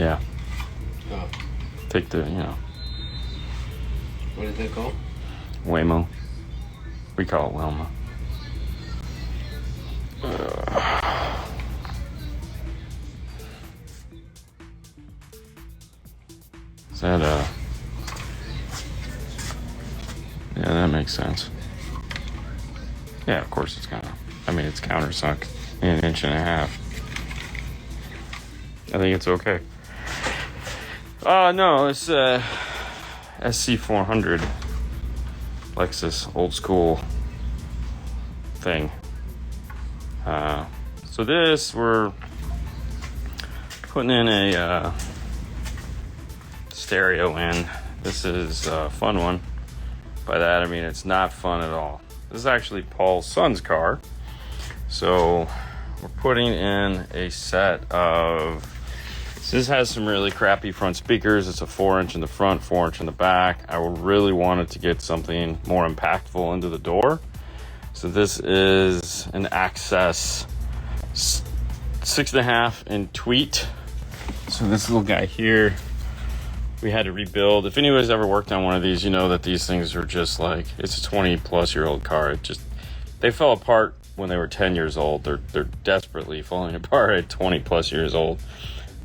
Yeah. Oh. Take the, What is that called? Waymo. We call it Wilma. Is that yeah, that makes sense. Yeah, of course it's it's countersunk in an inch and a half. I think it's okay. No, it's SC400 Lexus old school thing. So this, we're putting in a stereo in. This is a fun one. By that I mean it's not fun at all. This is actually Paul's son's car. So we're putting in a set of, this has some really crappy front speakers. It's a 4-inch in the front, 4-inch in the back. I really wanted to get something more impactful into the door. So this is an Access 6.5 in tweet. So this little guy here, we had to rebuild. If anybody's ever worked on one of these, you know that these things are just like, it's a 20-plus-year-old car. They fell apart when they were 10 years old. They're desperately falling apart at 20-plus years old.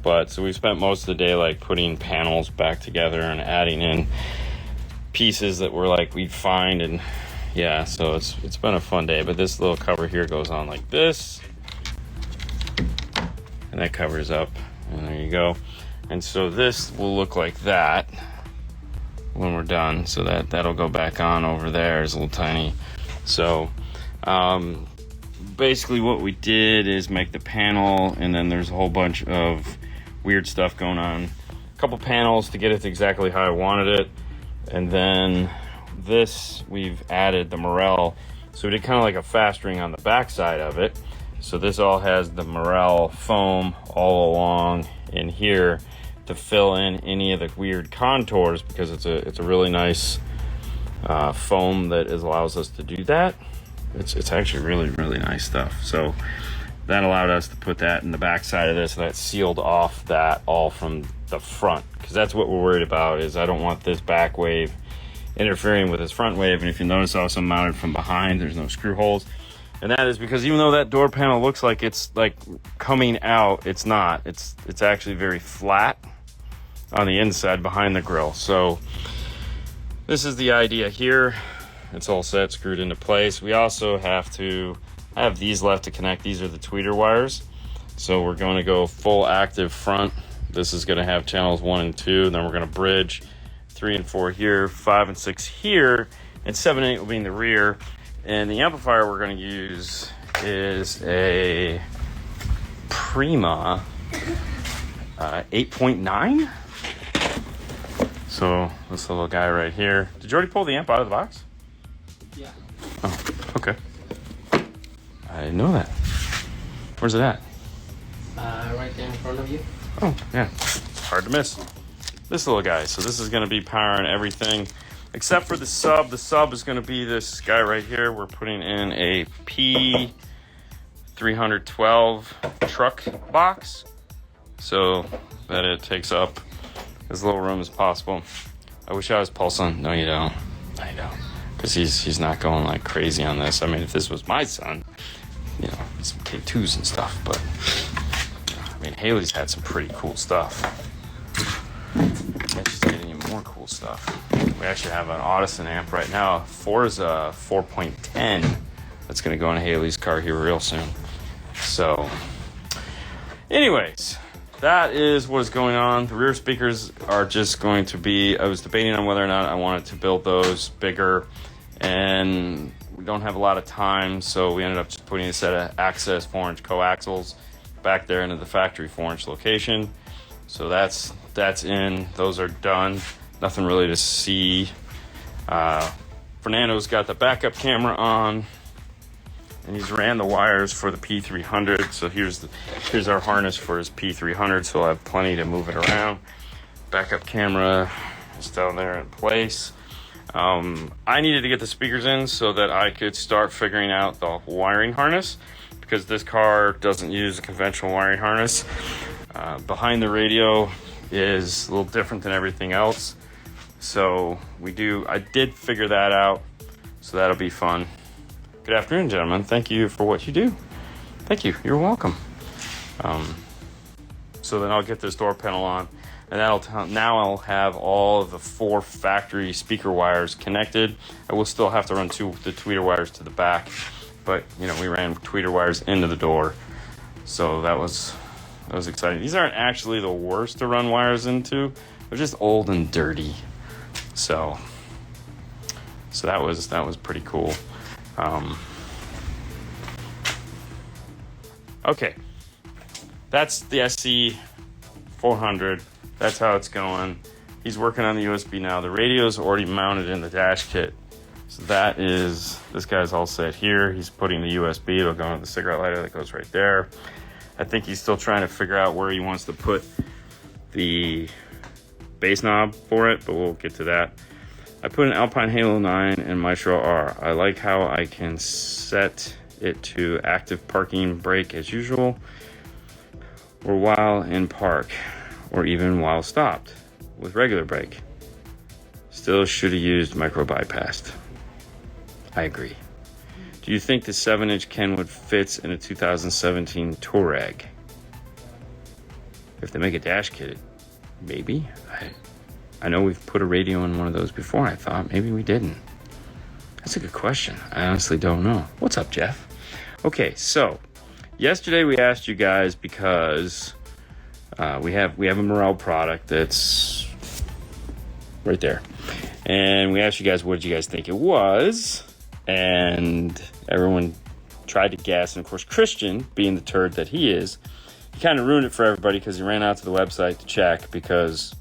But so we spent most of the day like putting panels back together and adding in pieces that were like we'd find, and yeah, so it's been a fun day. But this little cover here goes on like this, and that covers up, and there you go. And so this will look like that when we're done. So that'll go back on over there. It's a little tiny. So basically what we did is make the panel, and then there's a whole bunch of weird stuff going on. A couple panels to get it to exactly how I wanted it. And then this, we've added the Morel. So we did kind of like a fast ring on the back side of it. So this all has the Morel foam all along in here to fill in any of the weird contours, because it's a really nice foam that allows us to do that. It's actually really, really nice stuff. So that allowed us to put that in the back side of this, and that sealed off that all from the front, because that's what we're worried about. Is I don't want this back wave interfering with this front wave. And if you notice, also mounted from behind, there's no screw holes. And that is because even though that door panel looks like it's like coming out, it's not. It's actually very flat on the inside behind the grill. So this is the idea here. It's all set, screwed into place. We also have to have these left to connect. These are the tweeter wires. So we're going to go full active front. This is going to have channels 1 and 2, and then we're going to bridge 3 and 4 here, 5 and 6 here, and 7 and 8 will be in the rear. And the amplifier we're going to use is a Prima 8.9. So this little guy right here. Did you already pull the amp out of the box? Yeah. Oh, okay. I didn't know that. Where's it at? Right there in front of you. Oh, yeah. Hard to miss. This little guy. So this is going to be powering everything except for the sub. The sub is going to be this guy right here. We're putting in a P312 truck box so that it takes up as little room as possible. I wish I was Paul's son. No, you don't. No, you don't. Because he's not going like crazy on this. I mean, if this was my son, you know, some K2s and stuff. But, I mean, Haley's had some pretty cool stuff. And she's getting even more cool stuff. We actually have an Audison amp right now. Forza 4.10 that's going to go in Haley's car here real soon. So, anyways, that is what is going on. The rear speakers are just going to be, I was debating on whether or not I wanted to build those bigger, and we don't have a lot of time, so we ended up just putting a set of Access 4-inch coaxials back there into the factory 4-inch location. So that's in. Those are done. Nothing really to see. Fernando's got the backup camera on, and he's ran the wires for the P300. So here's our harness for his P300, so I'll have plenty to move it around. Backup camera is down there in place. I needed to get the speakers in so that I could start figuring out the wiring harness, because this car doesn't use a conventional wiring harness. Behind the radio is a little different than everything else. So I did figure that out. So that'll be fun. Good afternoon, gentlemen. Thank you for what you do. Thank you. You're welcome. So then I'll get this door panel on, and now I'll have all of the 4 factory speaker wires connected. I will still have to run the tweeter wires to the back, but we ran tweeter wires into the door. So that was exciting. These aren't actually the worst to run wires into. They're just old and dirty. So that was pretty cool. Okay, that's the SC 400. That's how it's going. He's working on the USB now. The radio's already mounted in the dash kit. So this guy's all set here. He's putting the USB. It'll go into the cigarette lighter that goes right there. I think he's still trying to figure out where he wants to put the bass knob for it, but we'll get to that. I put an Alpine Halo 9 in Maestro R. I like how I can set it to active parking brake as usual, or while in park, or even while stopped with regular brake. Still should have used micro bypassed. I agree. Do you think the 7-inch Kenwood fits in a 2017 Touareg? If they make a dash kit, maybe. I know we've put a radio in one of those before. I thought maybe we didn't. That's a good question. I honestly don't know. What's up, Jeff? Okay, so yesterday we asked you guys because we have a Morel product that's right there, and we asked you guys what did you guys think it was, and everyone tried to guess. And of course, Christian, being the turd that he is, he kind of ruined it for everybody because he ran out to the website to check because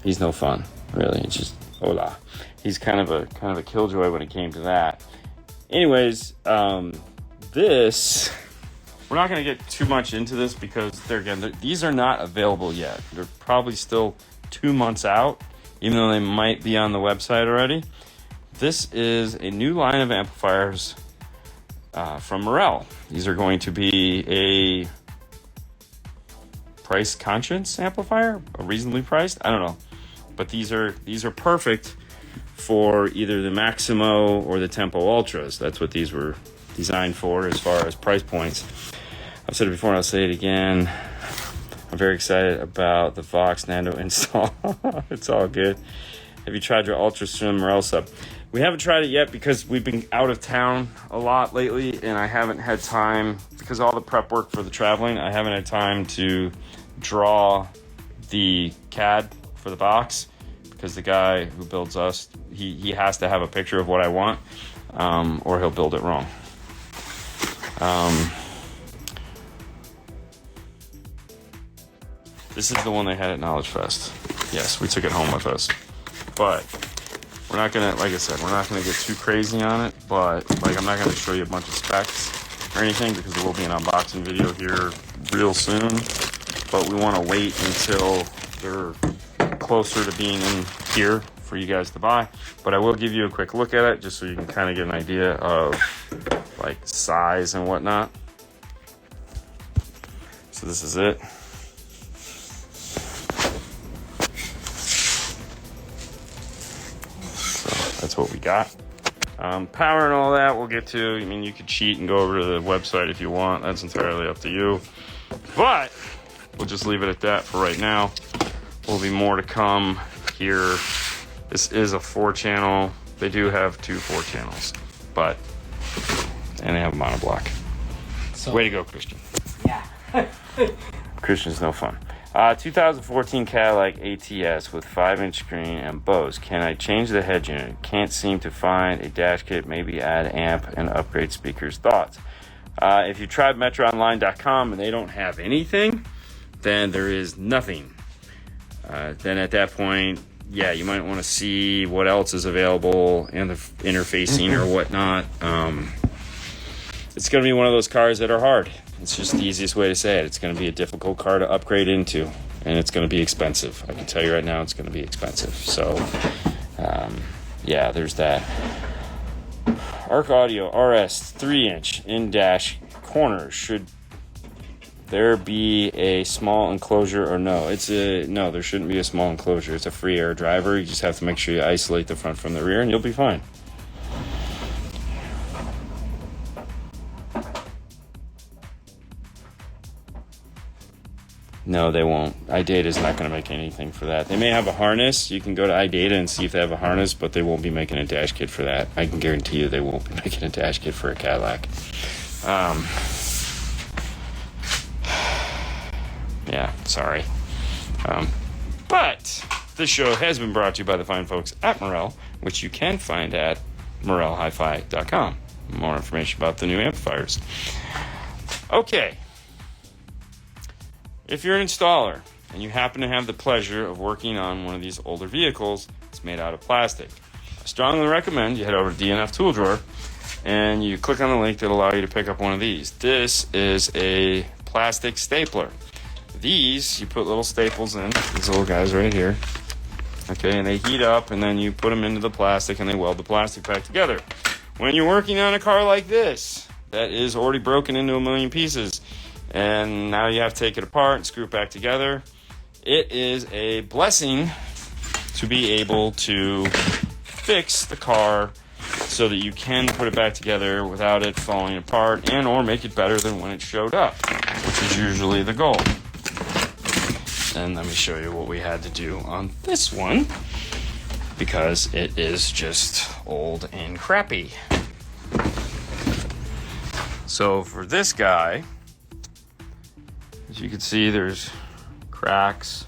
he's no fun, really. It's just hola. He's kind of a killjoy when it came to that. Anyways, this, we're not going to get too much into this because these are not available yet. They're probably still 2 months out, even though they might be on the website already. This is a new line of amplifiers from Morel. These are going to be a price conscious amplifier, a reasonably priced. I don't know, but these are perfect for either the Maximo or the Tempo Ultras. That's what these were designed for as far as price points. I've said it before and I'll say it again. I'm very excited about the Vox Nano install. It's all good. Have you tried your Ultra Slim Morel sub? We haven't tried it yet because we've been out of town a lot lately, and I haven't had time, because of all the prep work for the traveling, I haven't had time to draw the CAD for the box, because the guy who builds us, he has to have a picture of what I want, or he'll build it wrong. This is the one they had at Knowledge Fest. Yes, we took it home with us. But we're not gonna, like I said, we're not gonna get too crazy on it, but I'm not gonna show you a bunch of specs or anything because there will be an unboxing video here real soon. But we want to wait until they're closer to being in here for you guys to buy. But I will give you a quick look at it just so you can kind of get an idea of size and whatnot. So this is it. That's what we got. Power and all that we'll get to. I mean, you could cheat and go over to the website if you want. That's entirely up to you. But we'll just leave it at that for right now. Will be more to come here. This is a 4-channel. They do have 2 4-channels, and they have a monoblock. So, way to go, Christian. Yeah. Christian's no fun. 2014 Cadillac ATS with 5-inch screen and Bose. Can I change the head unit? Can't seem to find a dash kit. Maybe add amp and upgrade speakers. Thoughts? If you tried MetroOnline.com and they don't have anything, then there is nothing. Then at that point, yeah, you might want to see what else is available and the interfacing or whatnot. It's going to be one of those cars that are hard. It's just the easiest way to say it. It's going to be a difficult car to upgrade into, and it's going to be expensive. I can tell you right now, it's going to be expensive. So, yeah, there's that. Arc Audio RS 3-inch in-dash corner should there be a small enclosure, or no, there shouldn't be a small enclosure. It's a free air driver. You just have to make sure you isolate the front from the rear and you'll be fine. No, they won't. iData is not going to make anything for that. They may have a harness. You can go to iData and see if they have a harness, but they won't be making a dash kit for that. I can guarantee you they won't be making a dash kit for a Cadillac. Yeah, sorry. But this show has been brought to you by the fine folks at Morel, which you can find at morelhifi.com. More information about the new amplifiers. Okay. If you're an installer and you happen to have the pleasure of working on one of these older vehicles, it's made out of plastic. I strongly recommend you head over to DNF Tool Drawer and you click on the link that'll allow you to pick up one of these. This is a plastic stapler. These, you put little staples in, these little guys right here. Okay, and they heat up and then you put them into the plastic and they weld the plastic back together. When you're working on a car like this, that is already broken into a million pieces, and now you have to take it apart and screw it back together, it is a blessing to be able to fix the car so that you can put it back together without it falling apart and or make it better than when it showed up, which is usually the goal. And let me show you what we had to do on this one, because it is just old and crappy. So for this guy, as you can see, there's cracks.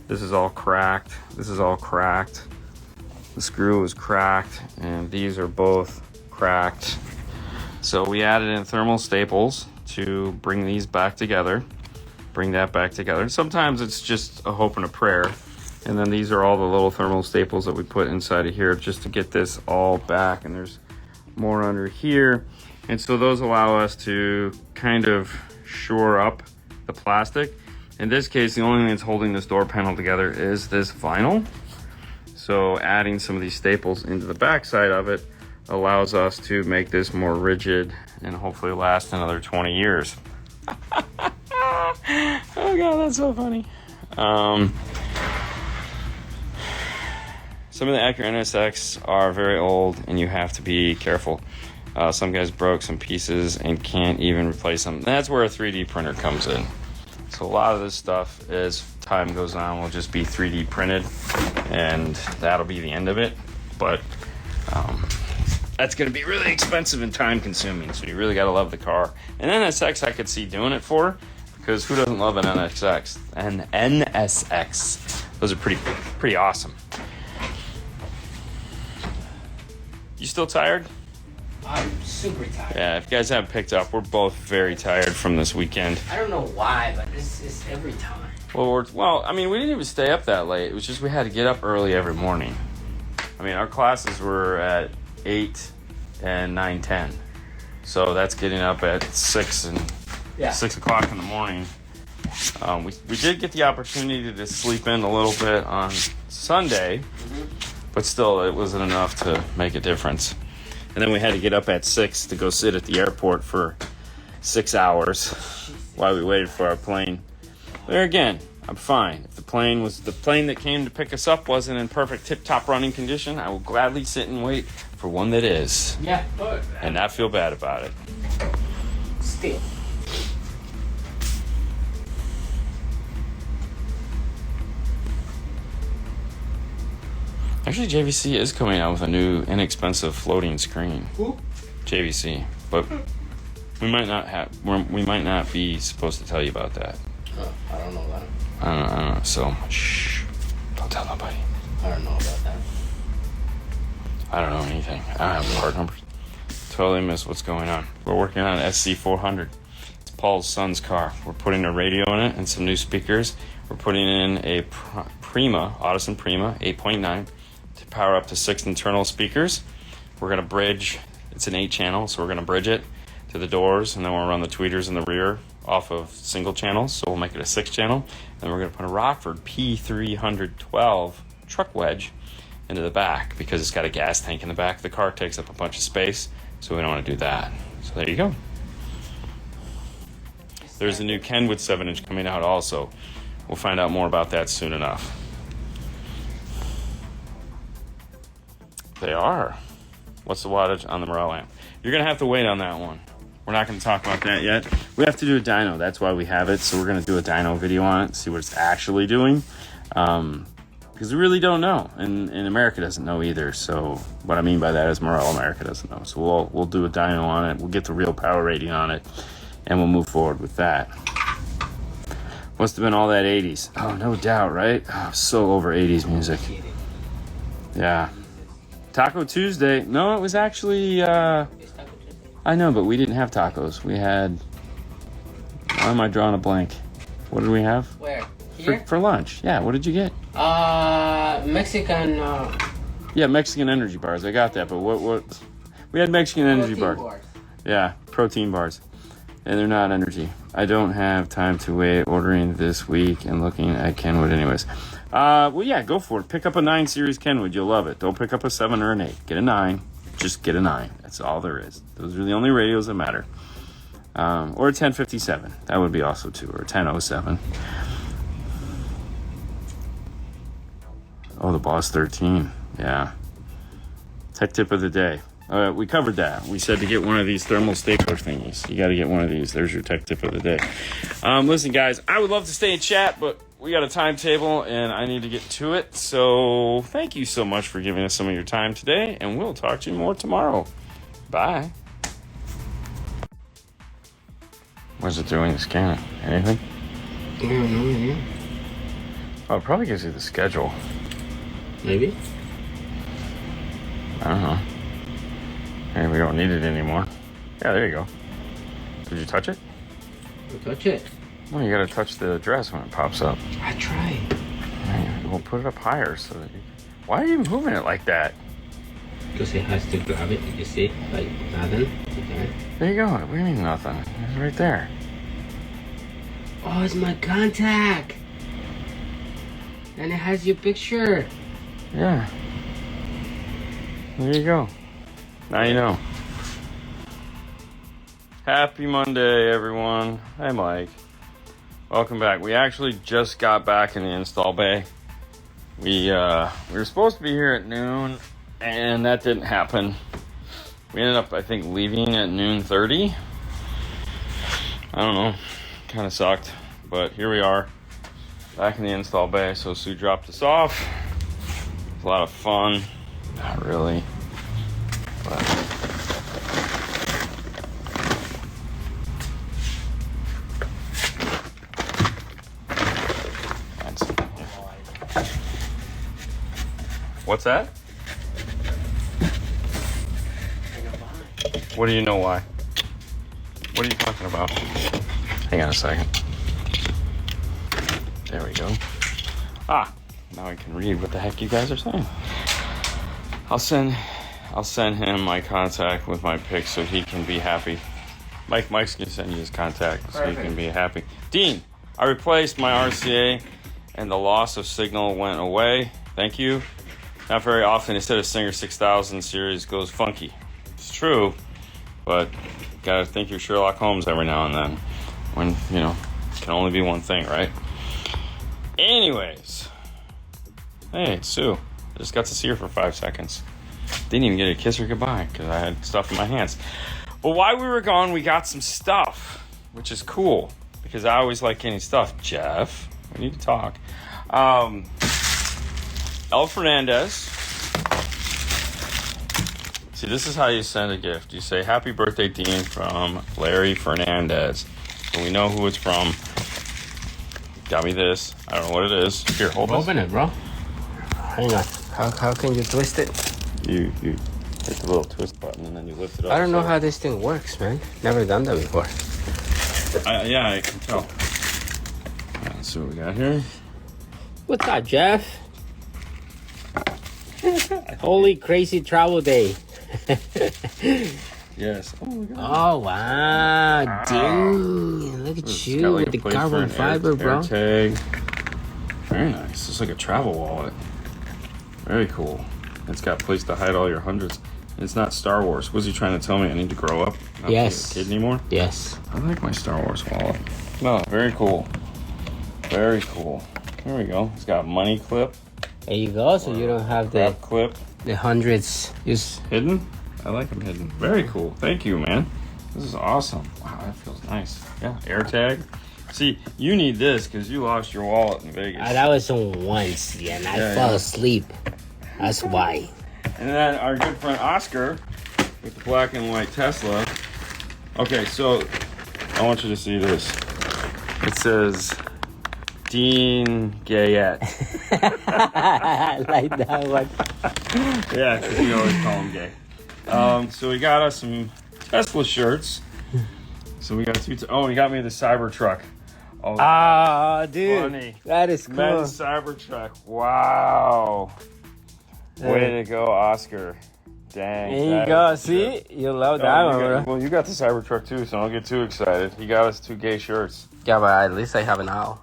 This is all cracked. This is all cracked. The screw is cracked, and these are both cracked. So we added in thermal staples to bring these back together. Bring that back together. Sometimes it's just a hope and a prayer. And then these are all the little thermal staples that we put inside of here just to get this all back. And there's more under here. And so those allow us to kind of shore up the plastic. In this case, the only thing that's holding this door panel together is this vinyl. So adding some of these staples into the back side of it allows us to make this more rigid and hopefully last another 20 years. Oh god, that's so funny. Some of the Acura NSX are very old and you have to be careful. Some guys broke some pieces and can't even replace them. That's where a 3D printer comes in. So a lot of this stuff, as time goes on, will just be 3D printed, and that'll be the end of it. But that's going to be really expensive and time consuming, so you really got to love the car. An NSX I could see doing it for, because who doesn't love an NSX? An NSX. Those are pretty awesome. You still tired? I'm super tired. Yeah, if you guys haven't picked up, we're both very tired from this weekend. I don't know why, but it's every time. Well, I mean, we didn't even stay up that late. It was just we had to get up early every morning. I mean, our classes were at 8 and 9:10. So that's getting up at 6 o'clock in the morning. We did get the opportunity to sleep in a little bit on Sunday, but still, it wasn't enough to make a difference. And then we had to get up at 6 to go sit at the airport for 6 hours while we waited for our plane. There again, I'm fine. If the plane that came to pick us up wasn't in perfect tip-top running condition, I will gladly sit and wait for one that is. Yeah, but and not feel bad about it. Still. Actually, JVC is coming out with a new inexpensive floating screen. Who? JVC, but we might not be supposed to tell you about that. I don't know that. I don't know. So, shh, don't tell nobody. I don't know about that. I don't know anything. I don't have part numbers. Totally miss what's going on. We're working on an SC400. It's Paul's son's car. We're putting a radio in it and some new speakers. We're putting in a Audison Prima 8.9 to power up to 6 internal speakers. We're going to bridge, it's an 8-channel, so we're going to bridge it to the doors, and then we'll run the tweeters in the rear off of single channels, so we'll make it a 6-channel. Then we're going to put a Rockford P312 truck wedge into the back because it's got a gas tank in the back. The car takes up a bunch of space, so we don't want to do that. So there you go. There's a new Kenwood 7-inch coming out also. We'll find out more about that soon enough. They are. What's the wattage on the Morel amp? You're going to have to wait on that one. We're not going to talk about that yet. We have to do a dyno. That's why we have it. So we're going to do a dyno video on it, see what it's actually doing. Because we really don't know. And America doesn't know either. So what I mean by that is Morel America doesn't know. So we'll do a dyno on it. We'll get the real power rating on it. And we'll move forward with that. Must have been all that 80s. Oh, no doubt, right? Oh, so over 80s music. Yeah. Taco Tuesday. No, it was actually... I know, but we didn't have tacos. We had... Why am I drawing a blank? What did we have? Where? Here? For lunch. Yeah, what did you get? Mexican... Yeah, Mexican energy bars. I got that, but what... We had Mexican energy bars. Yeah, protein bars. And they're not energy. I don't have time to wait ordering this week and looking at Kenwood anyways. Well, yeah, go for it. Pick up a 9 Series Kenwood. You'll love it. Don't pick up a 7 or an 8. Get a 9. Just get a 9. That's all there is. Those are the only radios that matter. Or a 1057. That would be also too. Or a 1007. Oh, the Boss 13. Yeah. Tech tip of the day. We covered that. We said to get one of these thermal stapler thingies. You got to get one of these. There's your tech tip of the day. Listen, guys, I would love to stay and chat, but we got a timetable, and I need to get to it. So thank you so much for giving us some of your time today, and we'll talk to you more tomorrow. Bye. What's it doing to scan it? Anything? Mm-hmm. Oh, it probably gives you the schedule. Maybe. I don't know. Maybe we don't need it anymore. Yeah, there you go. Did you touch it? Touch it. Well, you gotta touch the address when it pops up. I tried. We'll put it up higher so that you... Why are you moving it like that? Because it has to grab it, you see? Like nothing. Okay. There you go. What do you mean nothing? It's right there. Oh, it's my contact. And it has your picture. Yeah. There you go. Now you know. Happy Monday, everyone. Hi, Mike. Welcome back. We actually just got back in the install bay. We were supposed to be here at noon, and that didn't happen. We ended up, I think, leaving at noon 30. I don't know. Kind of sucked. But here we are. Back in the install bay. So Sue dropped us off. It was a lot of fun. Not really. But what's that? What do you know why? What are you talking about? Hang on a second. There we go. Ah, now I can read what the heck you guys are saying. I'll send him my contact with my pic so he can be happy. Mike's gonna send you his contact so he can be happy. Dean, I replaced my RCA and the loss of signal went away. Thank you. Not very often, instead of Singer 6000 series goes funky. It's true, but gotta think you're Sherlock Holmes every now and then. When, you know, it can only be one thing, right? Anyways. Hey, it's Sue. I just got to see her for 5 seconds. Didn't even get a kiss or goodbye because I had stuff in my hands. But while we were gone, we got some stuff, which is cool because I always like getting stuff. Jeff, we need to talk. El Fernandez. See, this is how you send a gift. You say, "Happy birthday, Dean," from Larry Fernandez. So we know who it's from. Got me this. I don't know what it is. Here, hold this. Open it, bro. Hang on. How can you twist it? You hit the little twist button and then you lift it up. I don't know how this thing works, man. Never done that before. Yeah, I can tell. Let's see what we got here. What's up, Jeff? Holy crazy travel day. Yes. Oh my God. Oh, wow. Dude, look at you like with the carbon fiber, bro. Air tag. Very nice. It's like a travel wallet. Very cool. It's got a place to hide all your hundreds. It's not Star Wars. Was he trying to tell me I need to grow up? Not Yes. be a kid anymore? Yes. I like my Star Wars wallet. Oh, very cool. Very cool. There we go. It's got a money clip. There you go. So you don't have the clip. The hundreds just hidden. I like them hidden. Very cool. Thank you, man. This is awesome. Wow, that feels nice. Yeah, AirTag. See, you need this because you lost your wallet in Vegas. That was once, yeah, and I fell asleep. That's why. And then our good friend Oscar with the black and white Tesla. Okay, so I want you to see this. It says Dean Gayette. I like that one. Yeah, because you always call him gay. So we got us some Tesla shirts. So we got two. Oh, he got me the Cybertruck. Oh, dude, funny. That is cool. Men's Cybertruck. Wow. Way to go, Oscar. Dang. There you go. See, you love that one, bro. Well, you got the Cybertruck too, so don't get too excited. He got us 2 gay shirts. Yeah, but at least I have it now.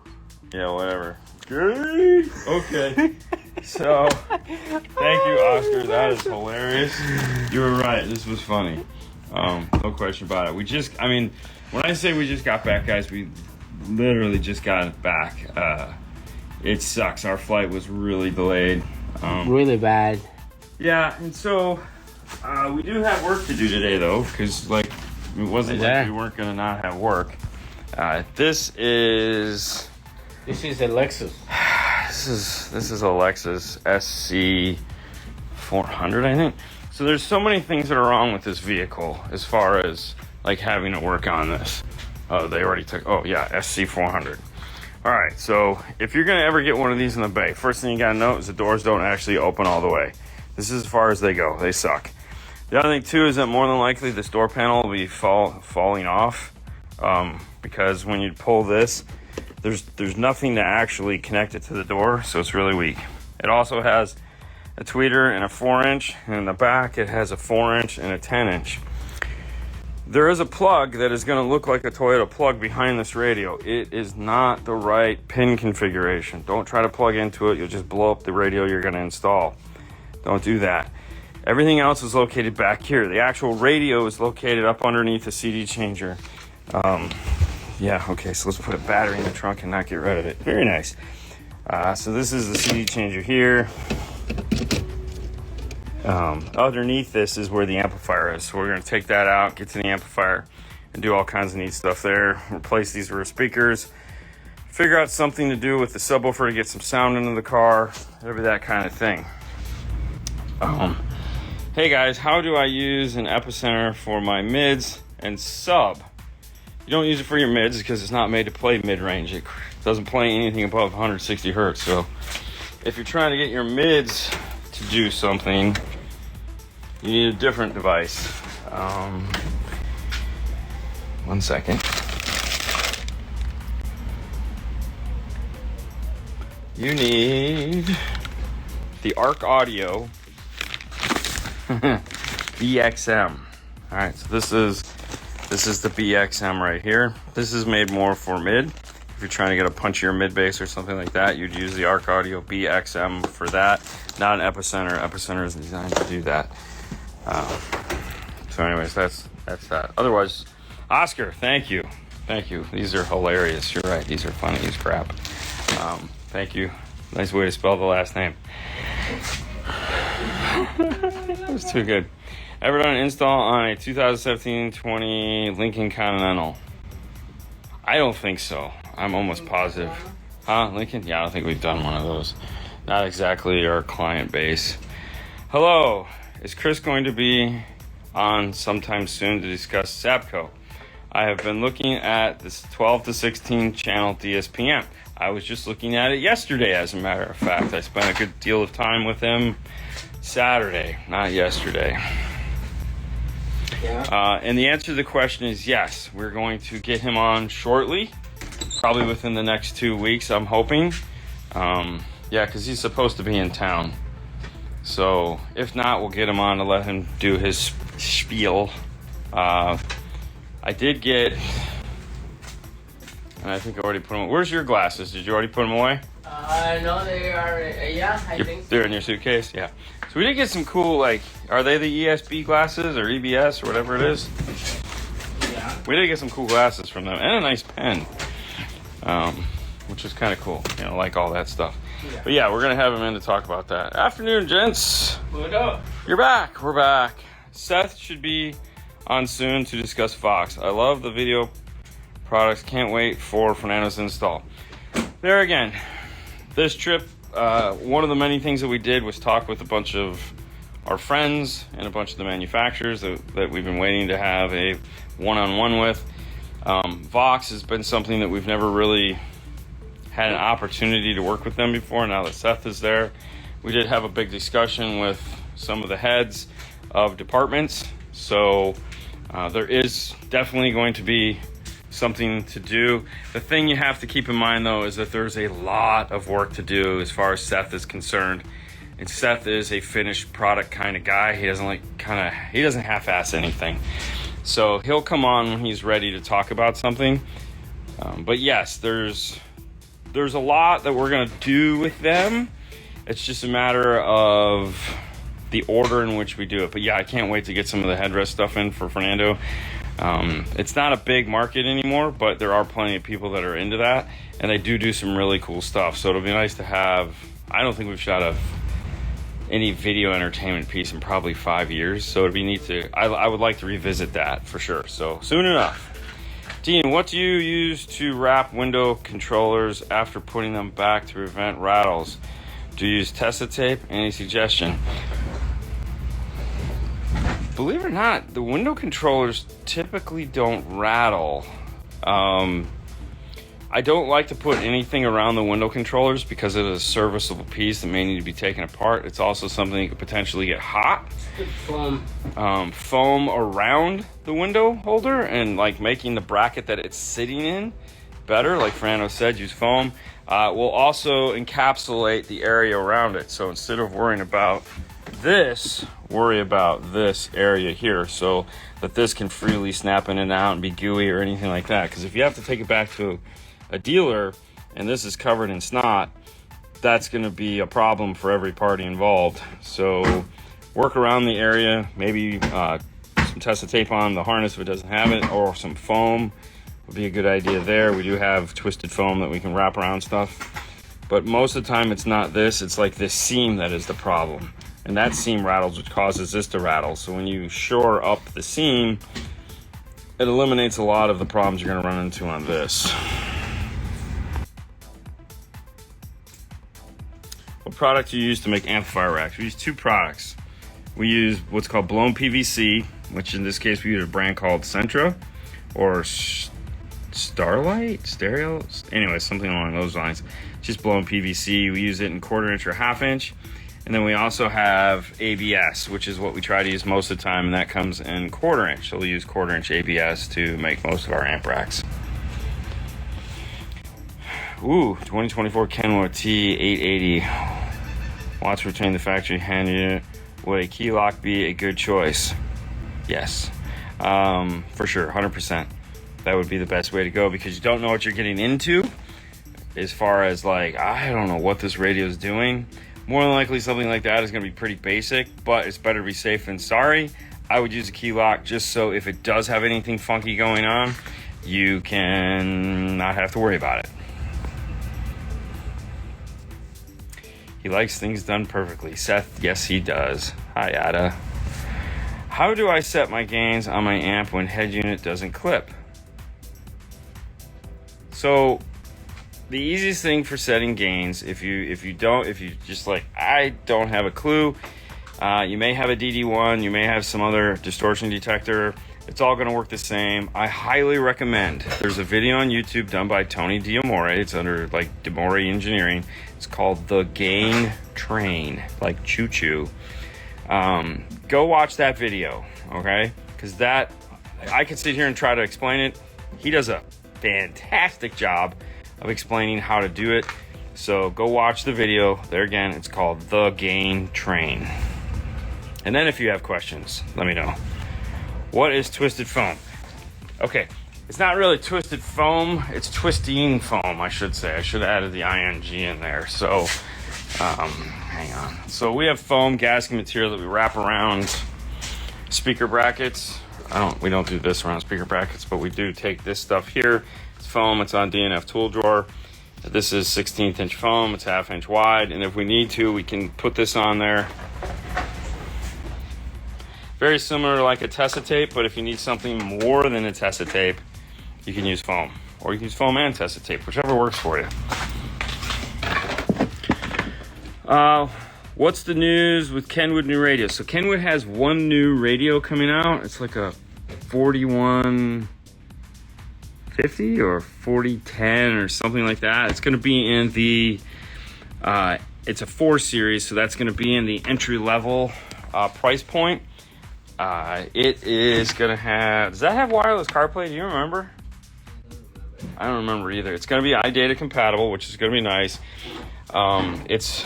Yeah, whatever. Gay. Okay. So, thank you, Oscar. That is hilarious. You were right. This was funny. No question about it. When I say we just got back, guys, we literally just got back. It sucks. Our flight was really delayed. Really bad. Yeah, and so we do have work to do today, though, because it wasn't like we weren't gonna not have work. This is a Lexus. This is a Lexus SC 400, I think. So there's so many things that are wrong with this vehicle as far as like having to work on this. They already took. Oh yeah, SC 400. All right, so if you're gonna ever get one of these in the bay, first thing you gotta know is the doors don't actually open all the way. This is as far as they go. They suck. The other thing too is that more than likely this door panel will be falling off because when you pull this, there's nothing to actually connect it to the door, so it's really weak. It also has a tweeter and a 4-inch, and in the back it has a 4-inch and a 10-inch. There is a plug that is going to look like a Toyota plug behind this radio. It is not the right pin configuration. Don't try to plug into it. You'll just blow up the radio you're going to install. Don't do that. Everything else is located back here. The actual radio is located up underneath the CD changer. Yeah, okay, so let's put a battery in the trunk and not get rid of it. Very nice. So this is the CD changer here. Underneath this is where the amplifier is. So we're going to take that out, get to the amplifier, and do all kinds of neat stuff there. Replace these rear speakers. Figure out something to do with the subwoofer to get some sound into the car. Whatever that kind of thing. Hey guys, how do I use an epicenter for my mids and sub? You don't use it for your mids because it's not made to play mid-range. It doesn't play anything above 160 hertz. So if you're trying to get your mids to do something, you need a different device. 1 second. You need the Arc Audio BXM. All right, so this is the BXM right here. This is made more for mid. If you're trying to get a punchier mid bass or something like that, you'd use the Arc Audio BXM for that. Not an epicenter. Epicenter is designed to do that. So anyways, that's that. Otherwise, Oscar, thank you. These are hilarious. You're right. These are funny as crap. Thank you. Nice way to spell the last name. That was too good. Ever done an install on a 2017-20 Lincoln Continental? I don't think so. I'm almost positive. Huh? Lincoln? Yeah, I don't think we've done one of those. Not exactly our client base. Hello. Is Chris going to be on sometime soon to discuss Sabco? I have been looking at this 12 to 16 channel DSPM. I was just looking at it yesterday, as a matter of fact. I spent a good deal of time with him Saturday, not yesterday. Yeah. And the answer to the question is yes. We're going to get him on shortly, probably within the next 2 weeks, I'm hoping. Yeah, because he's supposed to be in town. So if not, we'll get him on to let him do his spiel. I did get, and I think I already put them. Where's your glasses? Did you already put them away? No, they are. Yeah, I think so. They're in your suitcase. Yeah. So we did get some cool, are they the ESB glasses or EBS or whatever it is? Yeah. We did get some cool glasses from them and a nice pen. which is kind of cool. You know, like all that stuff. Yeah. But yeah, we're gonna have him in to talk about that. Afternoon, gents. What up? You're back. We're back. Seth should be on soon to discuss Fox. I love the video products. Can't wait for Fernando's install. There again, this trip, one of the many things that we did was talk with a bunch of our friends and a bunch of the manufacturers that we've been waiting to have a one-on-one with. Vox has been something that we've never really had an opportunity to work with them before. Now that Seth is there, we did have a big discussion with some of the heads of departments. So there is definitely going to be something to do. The thing you have to keep in mind though is that there's a lot of work to do as far as Seth is concerned. And Seth is a finished product kind of guy. He doesn't he doesn't half-ass anything. So he'll come on when he's ready to talk about something. But yes, there's a lot that we're gonna do with them. It's just a matter of the order in which we do it. But yeah, I can't wait to get some of the headrest stuff in for Fernando. It's not a big market anymore, but there are plenty of people that are into that, and they do some really cool stuff. So it'll be nice to have. I don't think we've shot any video entertainment piece in probably 5 years, so it'd be neat to. I would like to revisit that for sure. So soon enough. Dean, what do you use to wrap window controllers after putting them back to prevent rattles? Do you use Tessa tape? Any suggestion? Believe it or not, the window controllers typically don't rattle. I don't like to put anything around the window controllers because it is a serviceable piece that may need to be taken apart. It's also something that could potentially get hot. Foam around the window holder and like making the bracket that it's sitting in better. Like Fernando said, use foam. Will also encapsulate the area around it. So instead of worrying about this, worry about this area here so that this can freely snap in and out and be gooey or anything like that. Because if you have to take it back to a dealer and this is covered in snot, that's going to be a problem for every party involved. So work around the area, maybe some Tessa tape on the harness if it doesn't have it, or some foam would be a good idea there. We do have twisted foam that we can wrap around stuff, but most of the time it's not this, it's like this seam that is the problem. And that seam rattles, which causes this to rattle. So when you shore up the seam, it eliminates a lot of the problems you're going to run into on this. What product do you use to make amplifier racks? We use two products. We use what's called blown PVC, which in this case we use a brand called Centra or Starlight, Stereo, anyway, something along those lines. Just blown PVC. We use it in 1/4 inch or 1/2 inch. And then we also have ABS, which is what we try to use most of the time, and that comes in 1/4 inch. So we use 1/4 inch ABS to make most of our amp racks. Ooh, 2024 Kenwood T880. Watts retain the factory hand unit. Would a key lock be a good choice? Yes, for sure, 100%. That would be the best way to go because you don't know what you're getting into as far as like, I don't know what this radio is doing. More than likely something like that is going to be pretty basic, but it's better to be safe than sorry. I would use a key lock just so if it does have anything funky going on, you can not have to worry about it. He likes things done perfectly. Seth, yes he does. Hi Ada. How do I set my gains on my amp when head unit doesn't clip? So the easiest thing for setting gains, if you just like, I don't have a clue, you may have a DD1, you may have some other distortion detector, it's all going to work the same. I highly recommend, there's a video on YouTube done by Tony Diamore, it's under like Diamore Engineering, it's called The Gain Train, like choo-choo. Go watch that video, okay? Because that, I could sit here and try to explain it. He does a fantastic job of explaining how to do it. So go watch the video. There again, it's called The Gain Train. And then if you have questions, let me know. What is twisted foam? Okay, it's not really twisted foam, it's twisting foam, I should say. I should have added the ing in there. So, hang on. So we have foam gasket material that we wrap around speaker brackets. We don't do this around speaker brackets, but we do take this stuff here. It's foam. It's on DNF tool drawer. This is 16th inch foam. It's 1/2 inch wide. And if we need to, we can put this on there. Very similar to like a Tessa tape, but if you need something more than a Tessa tape, you can use foam. Or you can use foam and Tessa tape, whichever works for you. What's the news with Kenwood new radio? So Kenwood has one new radio coming out. It's like a 4150 or 4010 or something like that. It's going to be in the, it's a 4 series, so that's going to be in the entry level price point. It is going to have, does that have wireless CarPlay? Do you remember? I don't remember either. It's going to be iData compatible, which is going to be nice. It's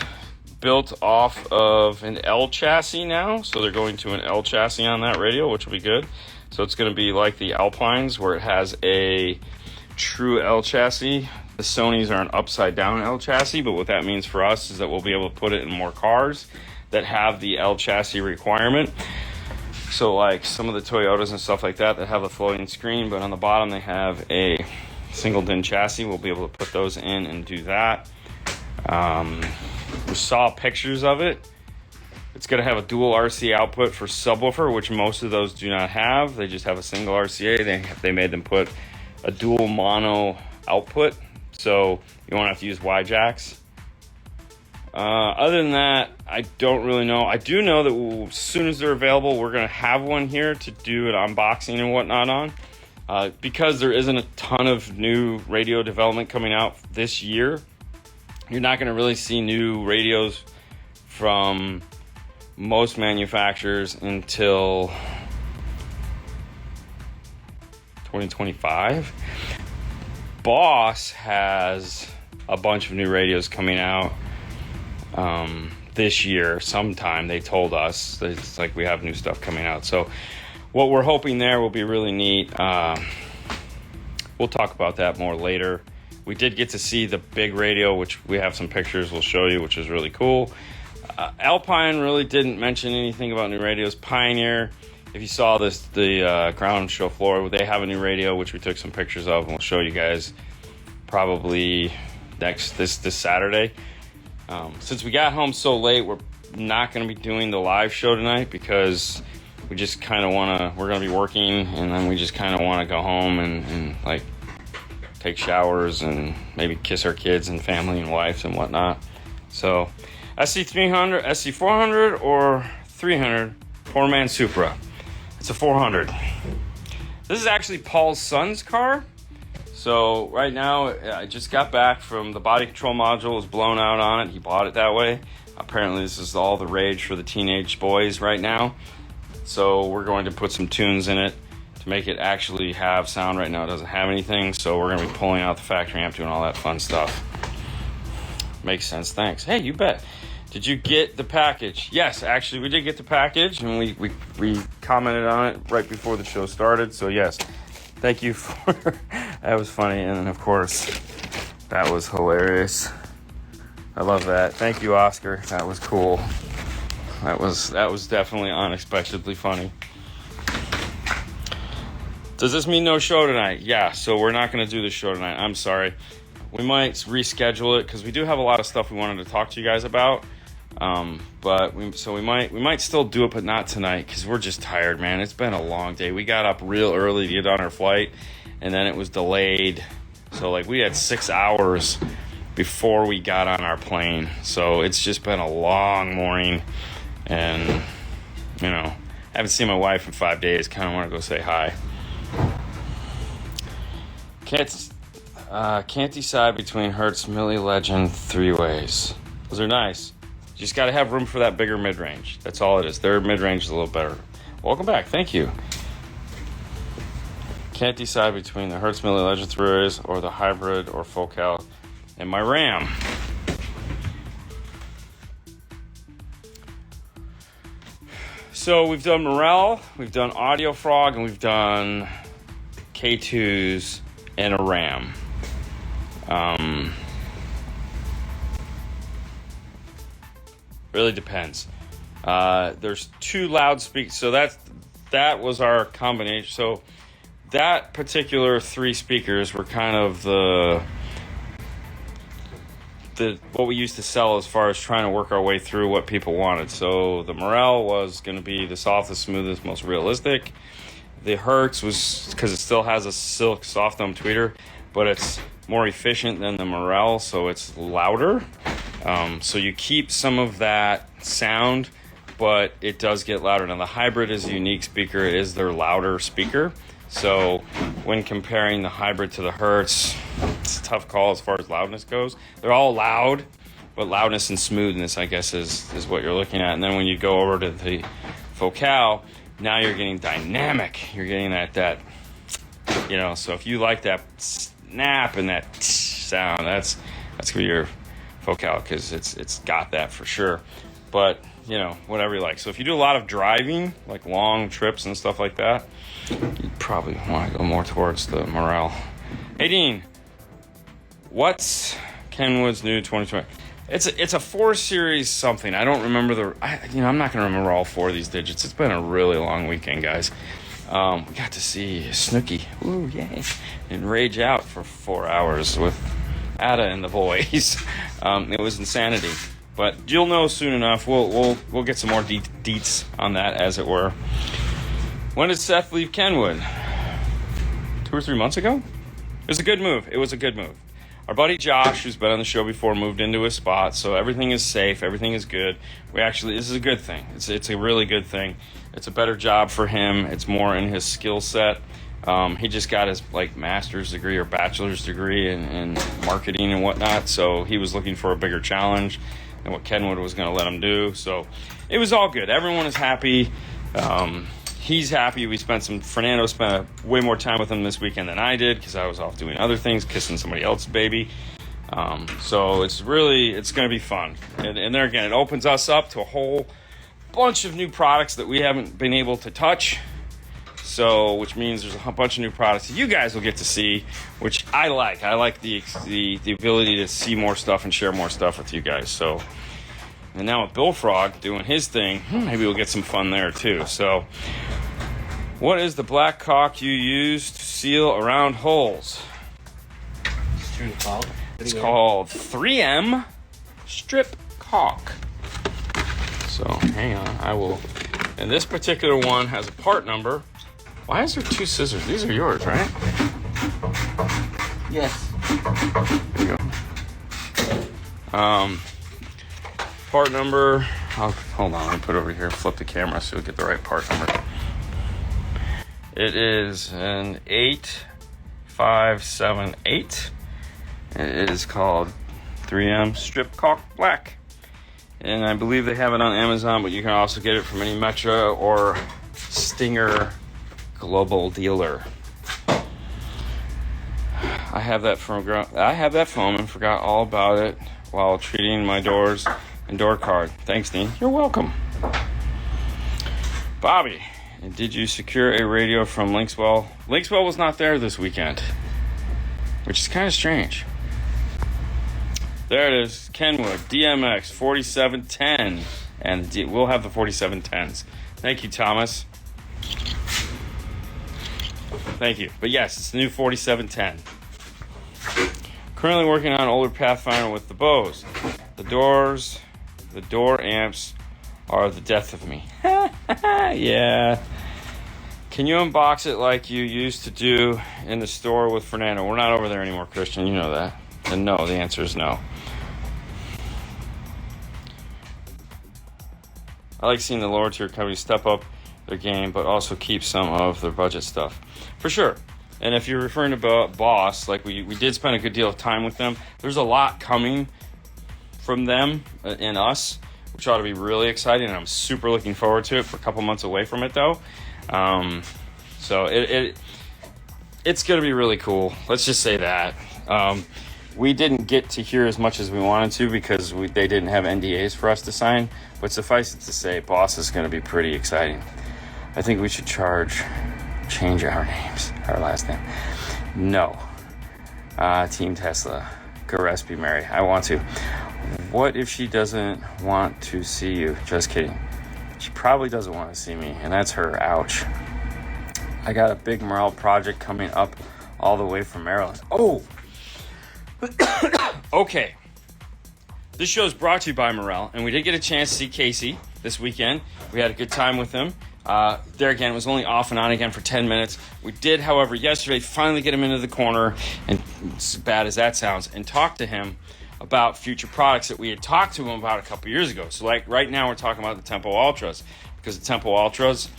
built off of an L chassis now, so they're going to an L chassis on that radio, which will be good. So it's going to be like the Alpines, where it has a true L chassis. The Sonys are an upside down L chassis, but what that means for us is that we'll be able to put it in more cars that have the L chassis requirement. So like some of the Toyotas and stuff like that have a floating screen, but on the bottom they have a single DIN chassis. We'll be able to put those in and do that. We saw pictures of it. It's going to have a dual RCA output for subwoofer, which most of those do not have. They just have a single RCA. They made them put a dual mono output, so you won't have to use Y jacks. Other than that, I don't really know. I do know that as soon as they're available, we're going to have one here to do an unboxing and whatnot on. Because there isn't a ton of new radio development coming out this year, you're not going to really see new radios from most manufacturers until 2025. Boss has a bunch of new radios coming out this year sometime. They told us it's like we have new stuff coming out, so what we're hoping there will be really neat. We'll talk about that more later. We did get to see the big radio, which we have some pictures we'll show you, which is really cool. Alpine really didn't mention anything about new radios. Pioneer, if you saw this, the ground show floor, they have a new radio, which we took some pictures of, and we'll show you guys probably this Saturday. Since we got home so late, we're not going to be doing the live show tonight because we just kind of want to, we're going to be working, and then we just kind of want to go home and like take showers and maybe kiss our kids and family and wives and whatnot. So SC300, SC400 or 300, 4-man Supra. It's a 400. This is actually Paul's son's car. So right now, I just got back from the body control module was blown out on it. He bought it that way. Apparently this is all the rage for the teenage boys right now. So we're going to put some tunes in it to make it actually have sound. Right now it doesn't have anything, so we're going to be pulling out the factory amp, doing all that fun stuff. Makes sense, thanks. Hey, you bet. Did you get the package? Yes, actually we did get the package, and we commented on it right before the show started, so yes. Thank you for that was funny, and then of course that was hilarious. I love that. Thank you, Oscar. That was cool. That was definitely unexpectedly funny. Does this mean no show tonight? Yeah, so we're not going to do the show tonight. I'm sorry. We might reschedule it because we do have a lot of stuff we wanted to talk to you guys about. But we might still do it, but not tonight because we're just tired, man. It's been a long day. We got up real early to get on our flight, and then it was delayed. So like we had 6 hours before we got on our plane. So it's just been a long morning, and you know, I haven't seen my wife in 5 days. Kind of want to go say hi. Can't decide between Hertz, Milli, Legend, 3-ways. Those are nice. You just got to have room for that bigger mid-range. That's all it is. Their mid-range is a little better. Welcome back. Thank you. Can't decide between the Hertz, Milli, Legend 3-ways or the hybrid or Focal and my RAM. So we've done Morel, we've done Audio Frog, and we've done K2s and a RAM. Really depends. There's 2 loudspeakers, so that was our combination. So that particular 3 speakers were kind of the what we used to sell as far as trying to work our way through what people wanted. So the Morel was going to be the softest, smoothest, most realistic. The Hertz was because it still has a silk soft dome tweeter, but it's more efficient than the Morel, so it's louder. So you keep some of that sound, but it does get louder. Now the Hybrid is a unique speaker. It is their louder speaker. So when comparing the Hybrid to the Hertz, it's a tough call as far as loudness goes. They're all loud, but loudness and smoothness, I guess, is what you're looking at. And then when you go over to the Focal, now you're getting dynamic. You're getting that, so if you like that snap and that sound, that's going to be your Focal, because it's got that for sure. But, whatever you like. So if you do a lot of driving, like long trips and stuff like that, you'd probably want to go more towards the Morel. Hey, Dean, what's Kenwood's new 2020? It's a 4 series something. I don't remember I'm not going to remember all 4 of these digits. It's been a really long weekend, guys. We got to see Snooky, ooh, yay, and rage out for 4 hours with Ada and the boys. It was insanity. But you'll know soon enough. We'll get some more deets on that, as it were. When did Seth leave Kenwood? 2 or 3 months ago? It was a good move. Our buddy Josh, who's been on the show before, moved into his spot, so everything is safe. Everything is good. This is a good thing. It's a really good thing. It's a better job for him. It's more in his skill set. He just got his master's degree or bachelor's degree in marketing and whatnot, so he was looking for a bigger challenge than what Kenwood was going to let him do. So it was all good. Everyone is happy. He's happy. Fernando spent way more time with him this weekend than I did, because I was off doing other things, kissing somebody else's baby. So it's going to be fun. And there again, it opens us up to a whole bunch of new products that we haven't been able to touch. So, which means there's a bunch of new products that you guys will get to see, which I like. I like the ability to see more stuff and share more stuff with you guys. So, and now with Bill Frog doing his thing, maybe we'll get some fun there too. So, what is the black caulk you use to seal around holes? It's called 3M Strip Caulk. So, hang on. And this particular one has a part number. Why is there 2 scissors? These are yours, right? Yes. There you go. Part number. Hold on, let me put it over here. Flip the camera so we get the right part number. It is an 8578. It is called 3M Strip Caulk Black. And I believe they have it on Amazon, but you can also get it from any Metro or Stinger global dealer. I have that foam and forgot all about it while treating my doors and door card. Thanks, Dean. You're welcome. Bobby, did you secure a radio from Linkswell? Linkswell was not there this weekend, which is kind of strange. There it is, Kenwood DMX 4710, and we'll have the 4710s. Thank you, Thomas. Thank you. But yes, it's the new 4710. Currently working on older Pathfinder with the Bose. The door amps are the death of me. Yeah. Can you unbox it like you used to do in the store with Fernando? We're not over there anymore, Christian. You know that. And no, the answer is no. I like seeing the lower tier companies step up their game, but also keep some of their budget stuff. For sure. And if you're referring to Boss, like we did spend a good deal of time with them. There's a lot coming from them and us, which ought to be really exciting. And I'm super looking forward to it. For a couple months away from it, though. So it's going to be really cool. Let's just say that. We didn't get to hear as much as we wanted to because they didn't have NDAs for us to sign. But suffice it to say, Boss is going to be pretty exciting. I think we should change our names, our last name. No. Team Tesla. Gillespie Mary. I want to. What if she doesn't want to see you? Just kidding. She probably doesn't want to see me, and that's her. Ouch. I got a big Morel project coming up all the way from Maryland. Oh! Okay. This show is brought to you by Morel, and we did get a chance to see Casey this weekend. We had a good time with him. There again, it was only off and on again for 10 minutes. We did, however, yesterday finally get him into the corner, and as bad as that sounds, and talk to him about future products that we had talked to him about a couple years ago. So like right now we're talking about the Tempo Ultras, because the Tempo Ultras,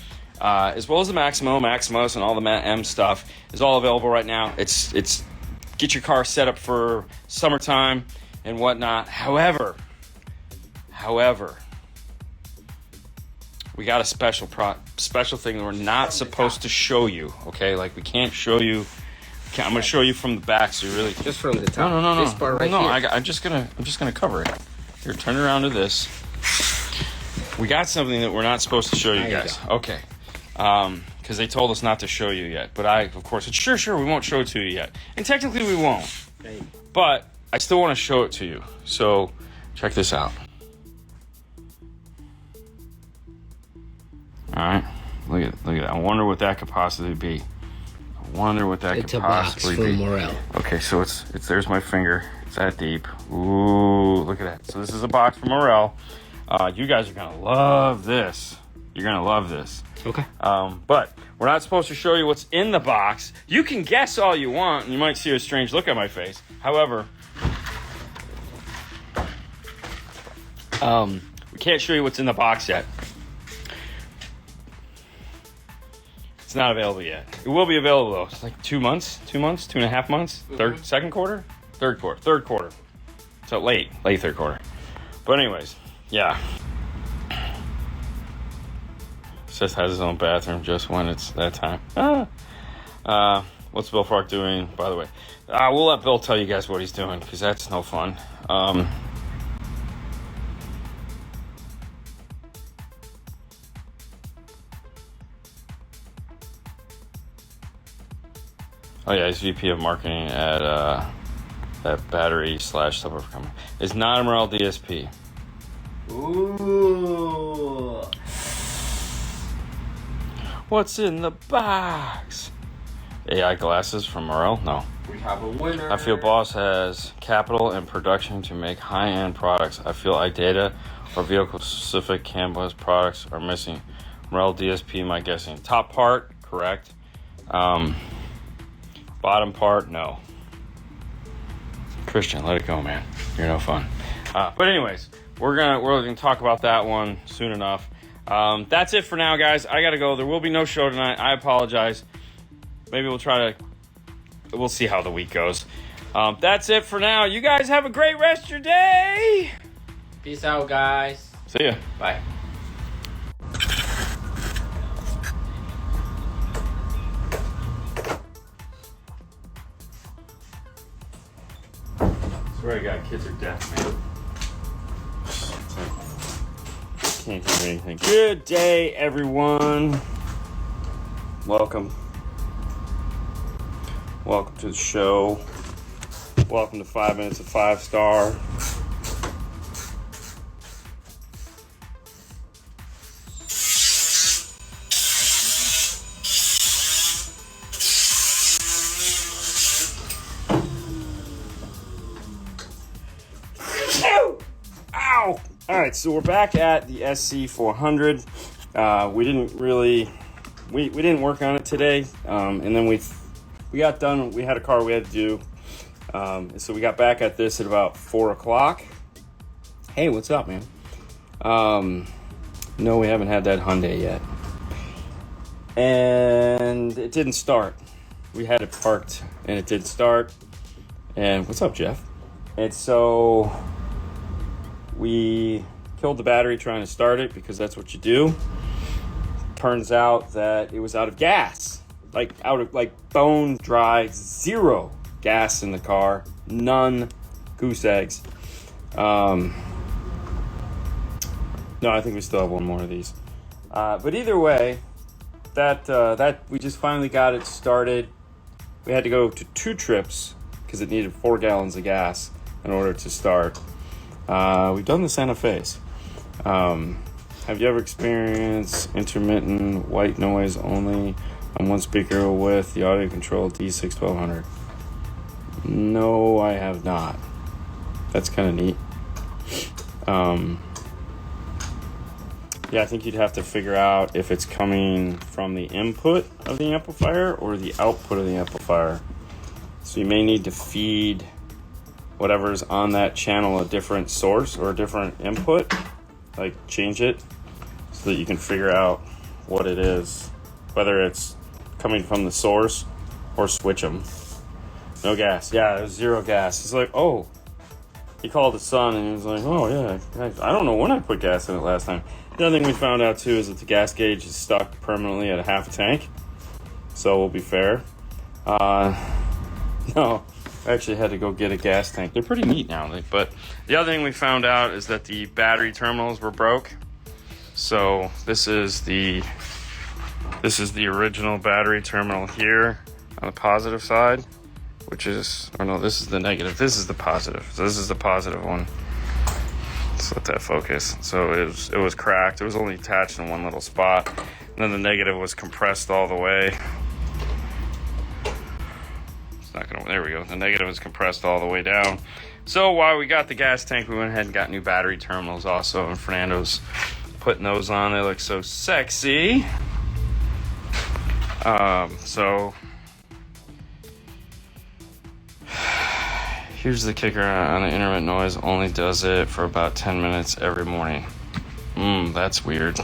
as well as the Maximo, Maximus, and all the M stuff is all available right now. It's get your car set up for summertime and whatnot. However, we got a special thing that we're not supposed to show you. Okay, like we can't show you. I'm gonna show you from the back, so you really just from the top. No. This part right here. I'm just gonna cover it. Here, turn around to this. We got something that we're not supposed to show you guys. Okay, because they told us not to show you yet. But I, of course, said sure, we won't show it to you yet. And technically, we won't. Okay. But I still want to show it to you. So check this out. All right, look at that. I wonder what that could possibly be. It's a box from Morel. Okay, so it's there's my finger. It's that deep. Ooh, look at that. So this is a box from Morel. You guys are gonna love this. You're gonna love this. Okay. But we're not supposed to show you what's in the box. You can guess all you want, and you might see a strange look on my face. However, we can't show you what's in the box yet. It's not available yet. It will be available though. It's like 2 months, 2.5 months. Second quarter, third quarter. So late third quarter. But anyways, yeah. Seth has his own bathroom just when it's that time. What's Bill Fark doing, by the way? We'll let Bill tell you guys what he's doing, because that's no fun. Oh yeah, he's VP of marketing at that battery / suburb company. It's not a Morel DSP. Ooh. What's in the box? AI glasses from Morel? No. We have a winner. I feel Boss has capital and production to make high-end products. I feel iData or vehicle-specific canvas products are missing. Morel DSP, my guessing. Top part, correct. Bottom part, no. Christian, let it go, man. You're no fun. But anyways, we're gonna talk about that one soon enough. That's it for now, guys. I gotta go. There will be no show tonight. I apologize. Maybe we'll see how the week goes. That's it for now. You guys have a great rest of your day. Peace out, guys. See ya. Bye. Swear to God, kids are deaf, man. Can't hear anything. Good day, everyone. Welcome to the show. Welcome to 5 Minutes of 5 Star. Ow! All right, so we're back at the SC400. We didn't work on it today, and then we got done. We had a car we had to do, so we got back at this at about 4 o'clock. Hey, what's up, man? No, we haven't had that Hyundai yet, and it didn't start. We had it parked, and it didn't start. And what's up, Jeff? And so we killed the battery trying to start it, because that's what you do. Turns out that it was out of gas, bone dry, zero gas in the car, none goose eggs. No, I think we still have one more of these. But either way, that we just finally got it started. We had to go to 2 trips because it needed 4 gallons of gas in order to start. We've done the Santa Fe's. Have you ever experienced intermittent white noise only on one speaker with the audio control D6-1200. No, I have not. That's kind of neat. Yeah, I think you'd have to figure out if it's coming from the input of the amplifier or the output of the amplifier. So you may need to feed whatever's on that channel a different source or a different input, like change it so that you can figure out what it is, whether it's coming from the source or switch them. No gas. Yeah, there's zero gas. It's like, oh, he called his son and he was like, oh yeah, I don't know when I put gas in it last time. The other thing we found out too is that the gas gauge is stuck permanently at a half tank, so we'll be fair. No, I actually had to go get a gas tank. They're pretty neat now, but the other thing we found out is that the battery terminals were broke. So this is the original battery terminal here on the positive side, which is, or no, this is the negative. This is the positive. So this is the positive one. Let's let that focus. So it was cracked. It was only attached in one little spot. And then the negative was compressed all the way. It's not gonna, there we go. The negative is compressed all the way down. So while we got the gas tank, we went ahead and got new battery terminals also, and Fernando's putting those on. They look so sexy. So here's the kicker on the intermittent noise. Only does it for about 10 minutes every morning. That's weird.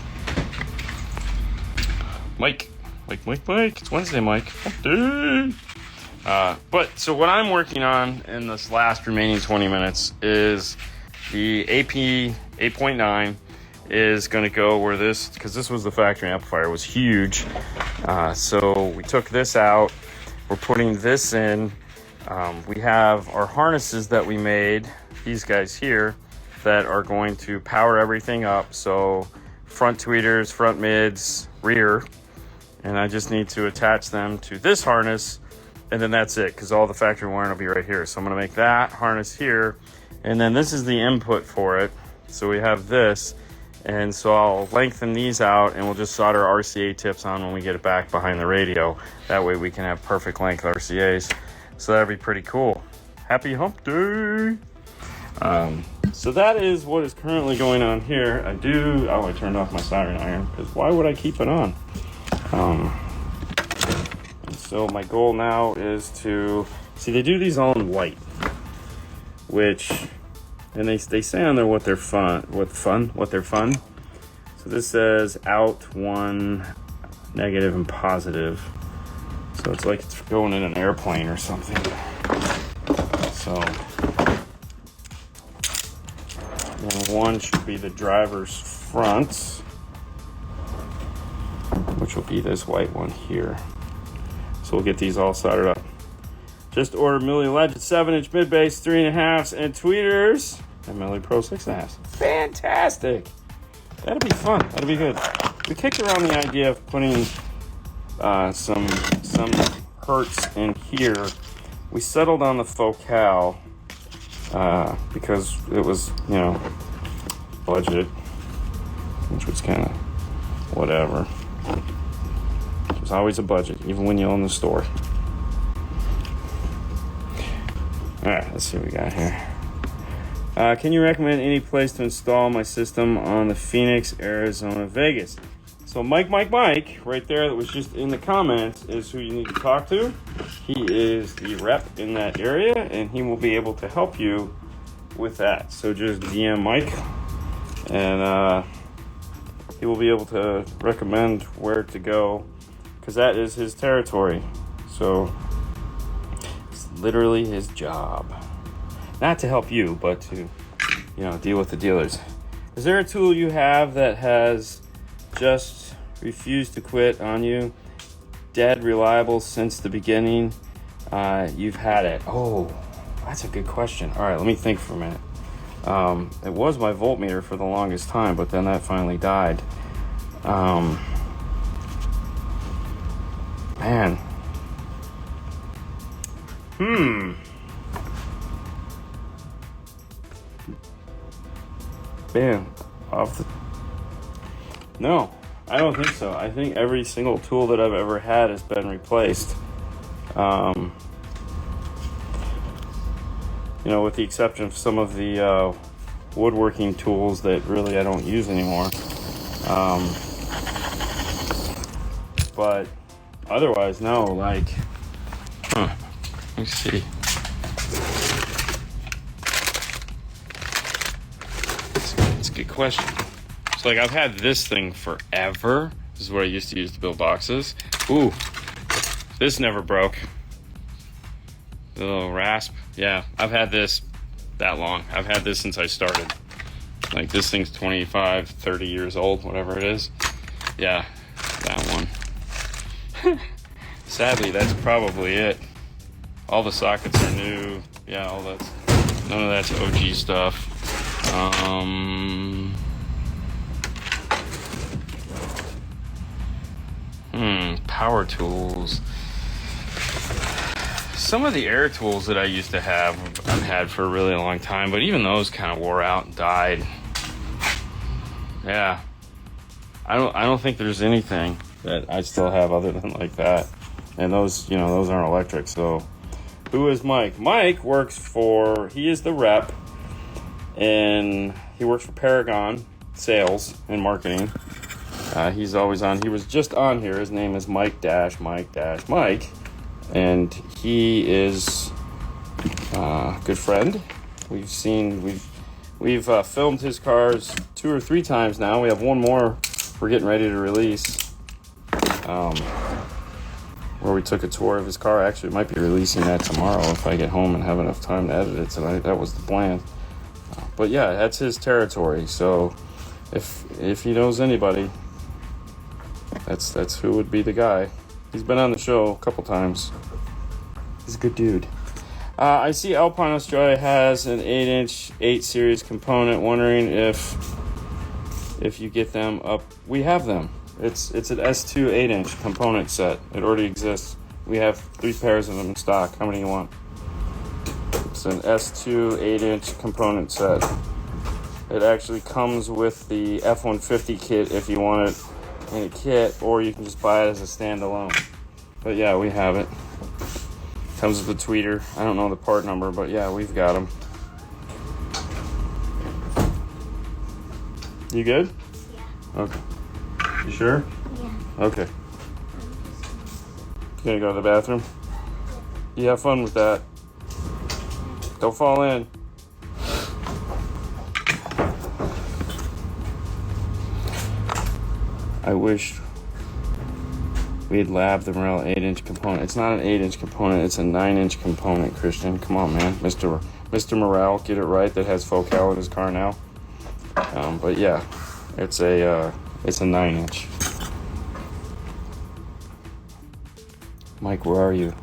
Mike. It's Wednesday, Mike. But so what I'm working on in this last remaining 20 minutes is the AP 8.9 is going to go where this, because this was the factory amplifier, was huge. So we took this out. We're putting this in. We have our harnesses that we made, these guys here, that are going to power everything up. So front tweeters, front mids, rear. And I just need to attach them to this harness, and then that's it, because all the factory wiring will be right here. So I'm going to make that harness here, and then this is the input for it. So we have this, and so I'll lengthen these out, and we'll just solder RCA tips on when we get it back behind the radio. That way we can have perfect length RCAs. So that'd be pretty cool. Happy hump day! So that is what is currently going on here. I turned off my soldering iron, because why would I keep it on? So my goal now is to see, they do these all in white, which, and they say on there what they're fun. So this says out, one, negative, and positive. So it's like it's going in an airplane or something. So then one should be the driver's front, which will be this white one here. So we'll get these all soldered up. Just ordered Millie Legend 7-inch mid bass 3.5s and tweeters, and Millie Pro 6.5s. Fantastic! That'll be fun. That'll be good. We kicked around the idea of putting some hertz in here. We settled on the Focal because it was, budget, which was kind of whatever. There's always a budget, even when you own the store. All right, let's see what we got here. Can you recommend any place to install my system on the Phoenix, Arizona, Vegas? So Mike, right there, that was just in the comments, is who you need to talk to. He is the rep in that area, and he will be able to help you with that. So just DM Mike, and he will be able to recommend where to go, because that is his territory. So it's literally his job. Not to help you, but to, deal with the dealers. Is there a tool you have that has just refused to quit on you? Dead reliable since the beginning. You've had it. Oh, that's a good question. All right, let me think for a minute. It was my voltmeter for the longest time, but then that finally died. Man. Man, no, I don't think so. I think every single tool that I've ever had has been replaced. You know, with the exception of some of the woodworking tools that really I don't use anymore. But otherwise, no, like, let me see. It's a good question. So, like, I've had this thing forever. This is what I used to use to build boxes. Ooh, this never broke. The little rasp. Yeah, I've had this that long. I've had this since I started. Like, this thing's 25, 30 years old, whatever it is. Yeah, that one. Sadly, that's probably it. All the sockets are new. Yeah, all that's, none of that's OG stuff. Power tools. Some of the air tools that I used to have, I've had for a really long time, but even those kind of wore out and died. Yeah, I don't think there's anything that I still have other than like that. And those, you know, those aren't electric. So, who is Mike? Mike works for, he is the rep, and he works for Paragon Sales and Marketing. He's always on. He was just on here. His name is Mike, and he is a good friend. We've filmed his cars 2 or 3 times now. We have one more we're getting ready to release, where we took a tour of his car. Actually, might be releasing that tomorrow if I get home and have enough time to edit it tonight. That was the plan. But yeah, that's his territory. So if he knows anybody, that's who would be the guy. He's been on the show a couple times. He's a good dude. I see Alpine Australia has an 8-inch 8 series component. Wondering if you get them up. We have them. It's an S2 8-inch component set. It already exists. We have 3 pairs of them in stock. How many do you want? It's an S2 8-inch component set. It actually comes with the F-150 kit if you want it in a kit, or you can just buy it as a standalone. But yeah, we have it. Comes with the tweeter. I don't know the part number, but yeah, we've got them. You good? Yeah. Okay. You sure? Yeah. Okay. You gonna go to the bathroom? You have fun with that. Don't fall in. I wish we had labbed the Morel 8-inch component. It's not an 8-inch component, it's a 9-inch component, Christian. Come on, man. Mr. Morel, get it right, that has Focal in his car now. But yeah, it's a 9-inch. Mike, where are you? You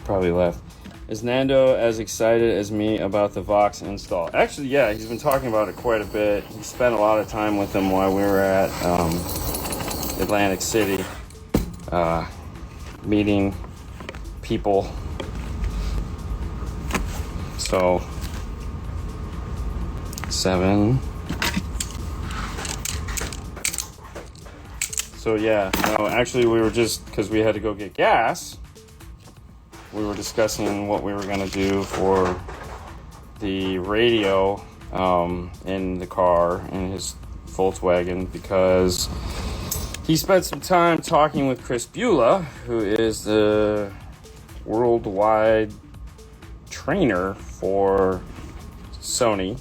probably left. Is Nando as excited as me about the Vox install? Actually, yeah, he's been talking about it quite a bit. He spent a lot of time with him while we were at Atlantic City, meeting people. So, 7. So yeah, no, actually we were just, because we had to go get gas, we were discussing what we were going to do for the radio in the car, in his Volkswagen, because he spent some time talking with Chris Beulah, who is the worldwide trainer for Sony,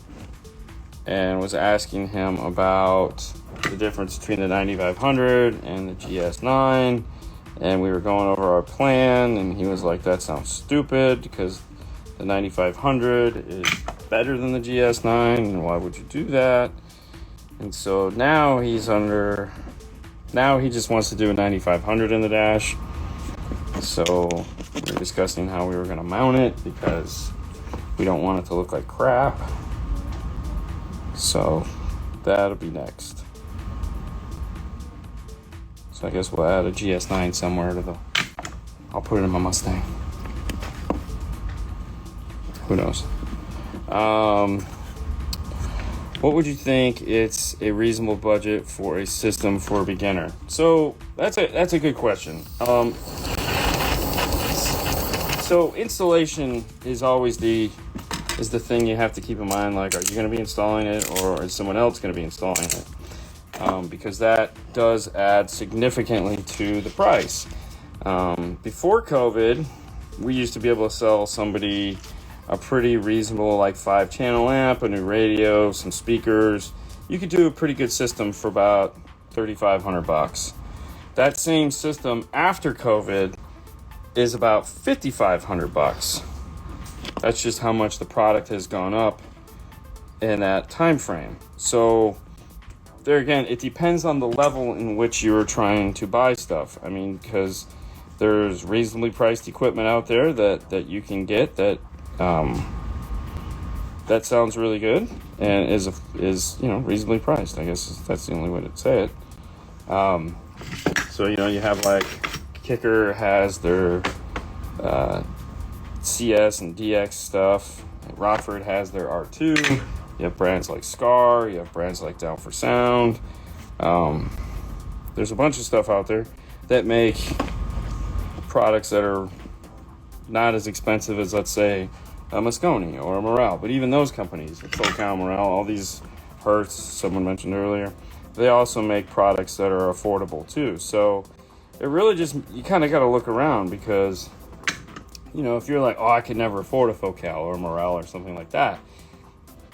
and was asking him about the difference between the 9500 and the GS9, and we were going over our plan, and he was like, that sounds stupid because the 9500 is better than the GS9, and why would you do that? And so now he just wants to do a 9500 in the dash. So we were discussing how we were going to mount it because we don't want it to look like crap. So that'll be next. So I guess we'll add a GS9 somewhere to I'll put it in my Mustang. Who knows? what would you think it's a reasonable budget for a system for a beginner? So that's a good question. So installation is always the thing you have to keep in mind. Like, are you going to be installing it, or is someone else going to be installing it? Because that does add significantly to the price. Before COVID, we used to be able to sell somebody a pretty reasonable, like 5-channel amp, a new radio, some speakers. You could do a pretty good system for about $3,500. That same system after COVID is about $5,500. That's just how much the product has gone up in that time frame. So there again, it depends on the level in which you're trying to buy stuff. I mean, because there's reasonably priced equipment out there that you can get that sounds really good and is reasonably priced. I guess that's the only way to say it. So you have like Kicker has their CS and DX stuff. Rockford has their R2. You have brands like Scar. You have brands like Down for Sound. There's a bunch of stuff out there that make products that are not as expensive as, let's say, a Moscone or a Morel. But even those companies, Focal, Morel, all these Hertz, someone mentioned earlier, they also make products that are affordable too. So it really just, you kind of got to look around, because if you're like, oh, I could never afford a Focal or a Morel or something like that,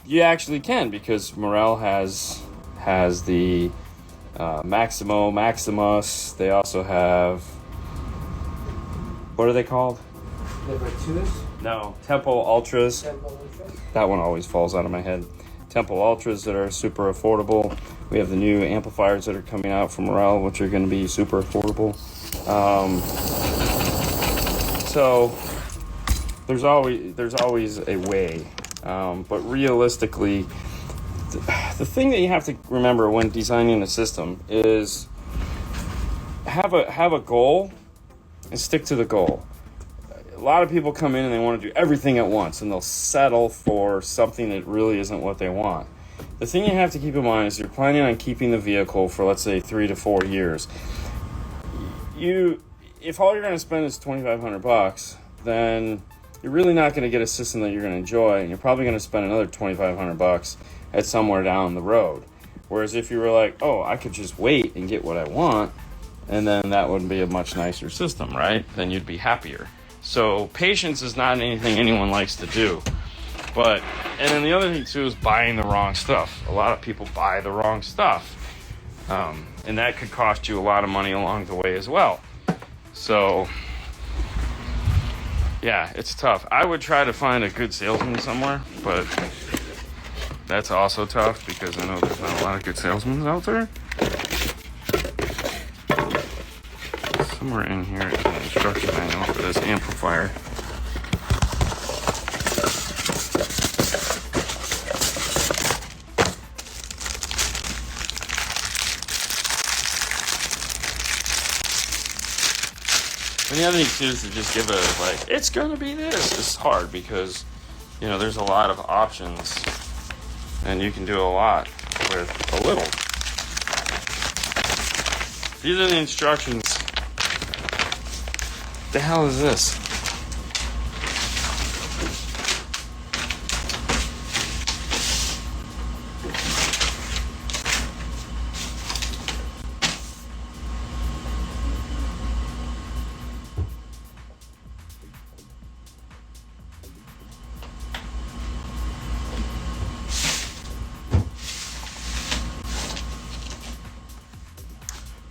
you actually can, because Morel has the Maximo, Maximus. They also have, what are they called? No, Tempo Ultras. That one always falls out of my head. Tempo Ultras that are super affordable. We have the new amplifiers that are coming out from Morel, which are going to be super affordable. So there's always a way. But realistically, the thing that you have to remember when designing a system is have a goal and stick to the goal. A lot of people come in and they want to do everything at once, and they'll settle for something that really isn't what they want. The thing you have to keep in mind is you're planning on keeping the vehicle for, let's say, 3 to 4 years. If all you're going to spend is $2,500, then you're really not going to get a system that you're going to enjoy, and you're probably going to spend another $2,500 at somewhere down the road. Whereas if you were like, oh, I could just wait and get what I want, and then that would be a much nicer system, right? Then you'd be happier. So patience is not anything anyone likes to do. And then the other thing too is buying the wrong stuff. A lot of people buy the wrong stuff. And that could cost you a lot of money along the way as well. So yeah, it's tough. I would try to find a good salesman somewhere, but that's also tough because I know there's not a lot of good salesmen out there. Somewhere in here is an instruction manual for this amplifier. And the other thing too is to just give it's gonna be this. It's hard because, there's a lot of options and you can do a lot with a little. These are the instructions. The hell is this?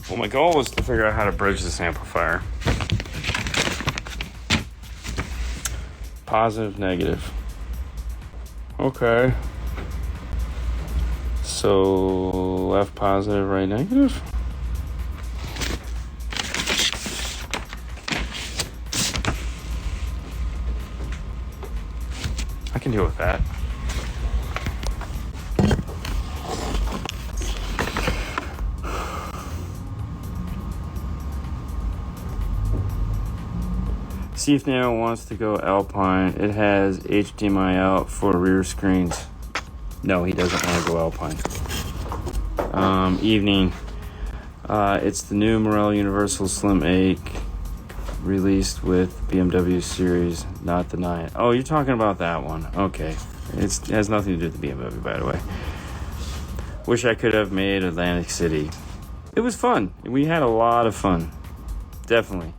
Well, my goal was to figure out how to bridge this amplifier. Positive, negative. Okay. So left positive, right negative. I can deal with that. See if Nano wants to go Alpine. It has HDMI out for rear screens. No, he doesn't want to go Alpine. Evening. It's the new Morel Universal Slim 8 released with BMW series, not the 9. Oh, you're talking about that one. Okay. It has nothing to do with the BMW, by the way. Wish I could have made Atlantic City. It was fun. We had a lot of fun. Definitely.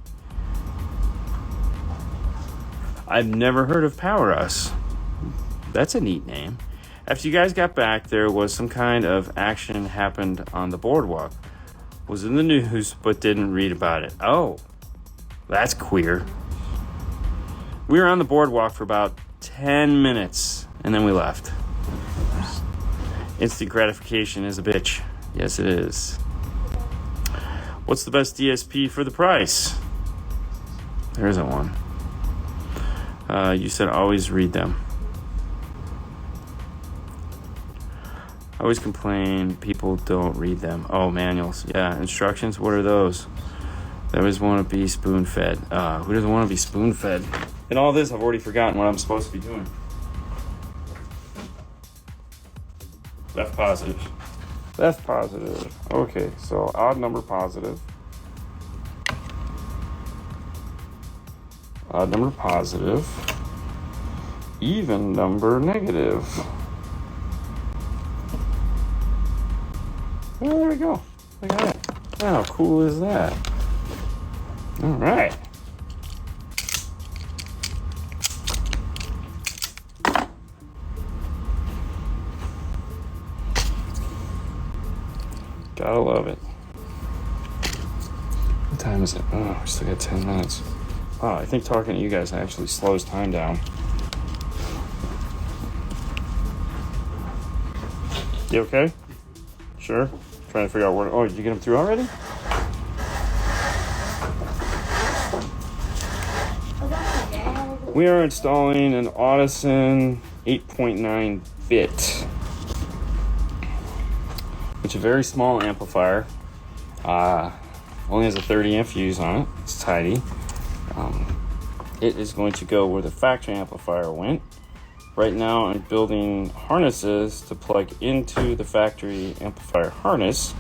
I've never heard of Power Us. That's a neat name. After you guys got back, there was some kind of action happened on the boardwalk. Was in the news, but didn't read about it. Oh, that's queer. We were on the boardwalk for about 10 minutes, and then we left. Instant gratification is a bitch. Yes, it is. What's the best DSP for the price? There isn't one. You said always read them. I always complain people don't read them. Oh, manuals. Yeah, instructions. What are those? They always want to be spoon-fed. Who doesn't want to be spoon-fed? In all this, I've already forgotten what I'm supposed to be doing. Left positive. Left positive. Okay, so odd number positive. Odd number positive. Even number negative. Oh, there we go. Look at that. How cool is that? All right. Gotta love it. What time is it? Oh, we still got 10 minutes. Wow, I think talking to you guys actually slows time down. You okay? Sure? Trying to figure out where... Oh, did you get them through already? We are installing an Audison 8.9 bit. It's a very small amplifier. Only has a 30 amp fuse on it. It's tidy. It is going to go where the factory amplifier went. Right now I'm building harnesses to plug into the factory amplifier harness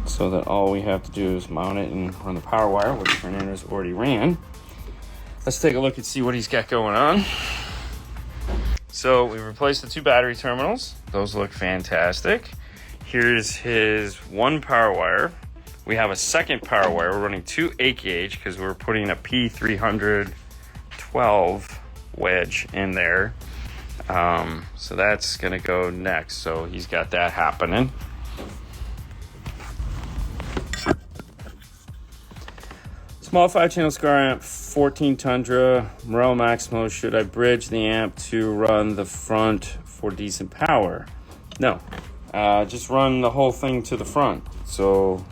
so that all we have to do is mount it and run the power wire, which Fernando's already ran. Let's take a look and see what he's got going on. So we replaced the 2 battery terminals. Those look fantastic. Here's his 1 power wire. We have a second power wire. We're running 2 8 gauge because we're putting a P312 wedge in there. So that's gonna go next. So he's got that happening. Small 5-channel Scar amp, 14 Tundra, Morel Maximo. Should I bridge the amp to run the front for decent power? No, just run the whole thing to the front. So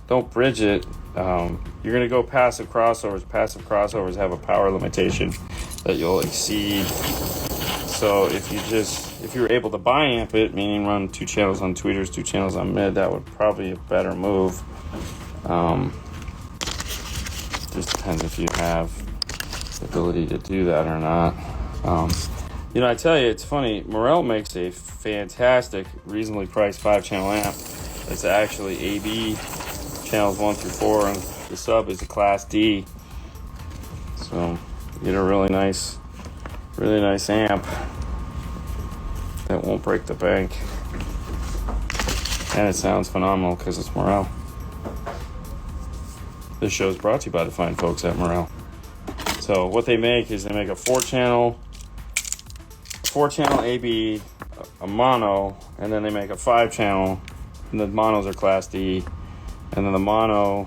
don't bridge it. You're gonna go passive crossovers. Passive crossovers have a power limitation that you'll exceed. So if you're able to bi-amp it, meaning run 2 channels on tweeters, 2 channels on mid, that would probably be a better move. Just depends if you have the ability to do that or not. You know, I tell you, it's funny. Morel makes a fantastic, reasonably priced 5-channel amp. It's actually AB channels 1 through 4, and the sub is a Class D. So you get a really nice amp that won't break the bank, and it sounds phenomenal because it's Morel. This show is brought to you by the fine folks at Morel. So what they make is they make a 4-channel AB, a mono, and then they make a 5-channel, and the monos are Class D, and then the mono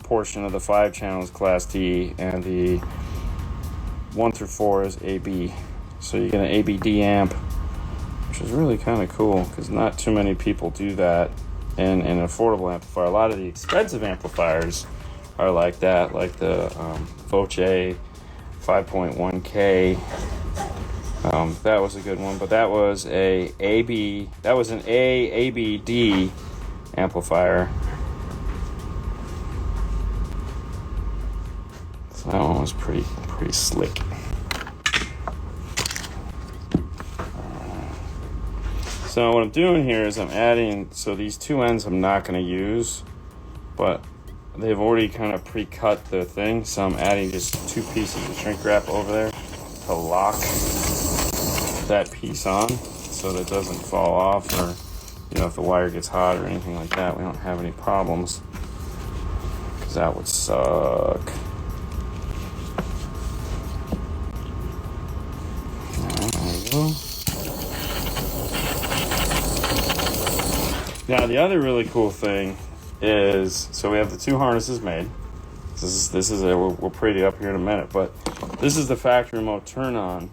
portion of the 5-channel is Class D, and the 1 through 4 is AB. So you get an ABD amp, which is really kind of cool because not too many people do that in an affordable amplifier. A lot of the expensive amplifiers are like that, like the Voce 5.1K. That was a good one, but that was an ABD amplifier. So that one was pretty slick. So what I'm doing here is I'm adding, so these two ends I'm not going to use, but they've already kind of pre-cut the thing, so I'm adding just 2 pieces of shrink wrap over there to lock that piece on so that it doesn't fall off, or if the wire gets hot or anything like that, we don't have any problems, because that would suck. There we go. Now the other really cool thing is, so we have the 2 harnesses made. We'll pretty up here in a minute, but this is the factory remote turn on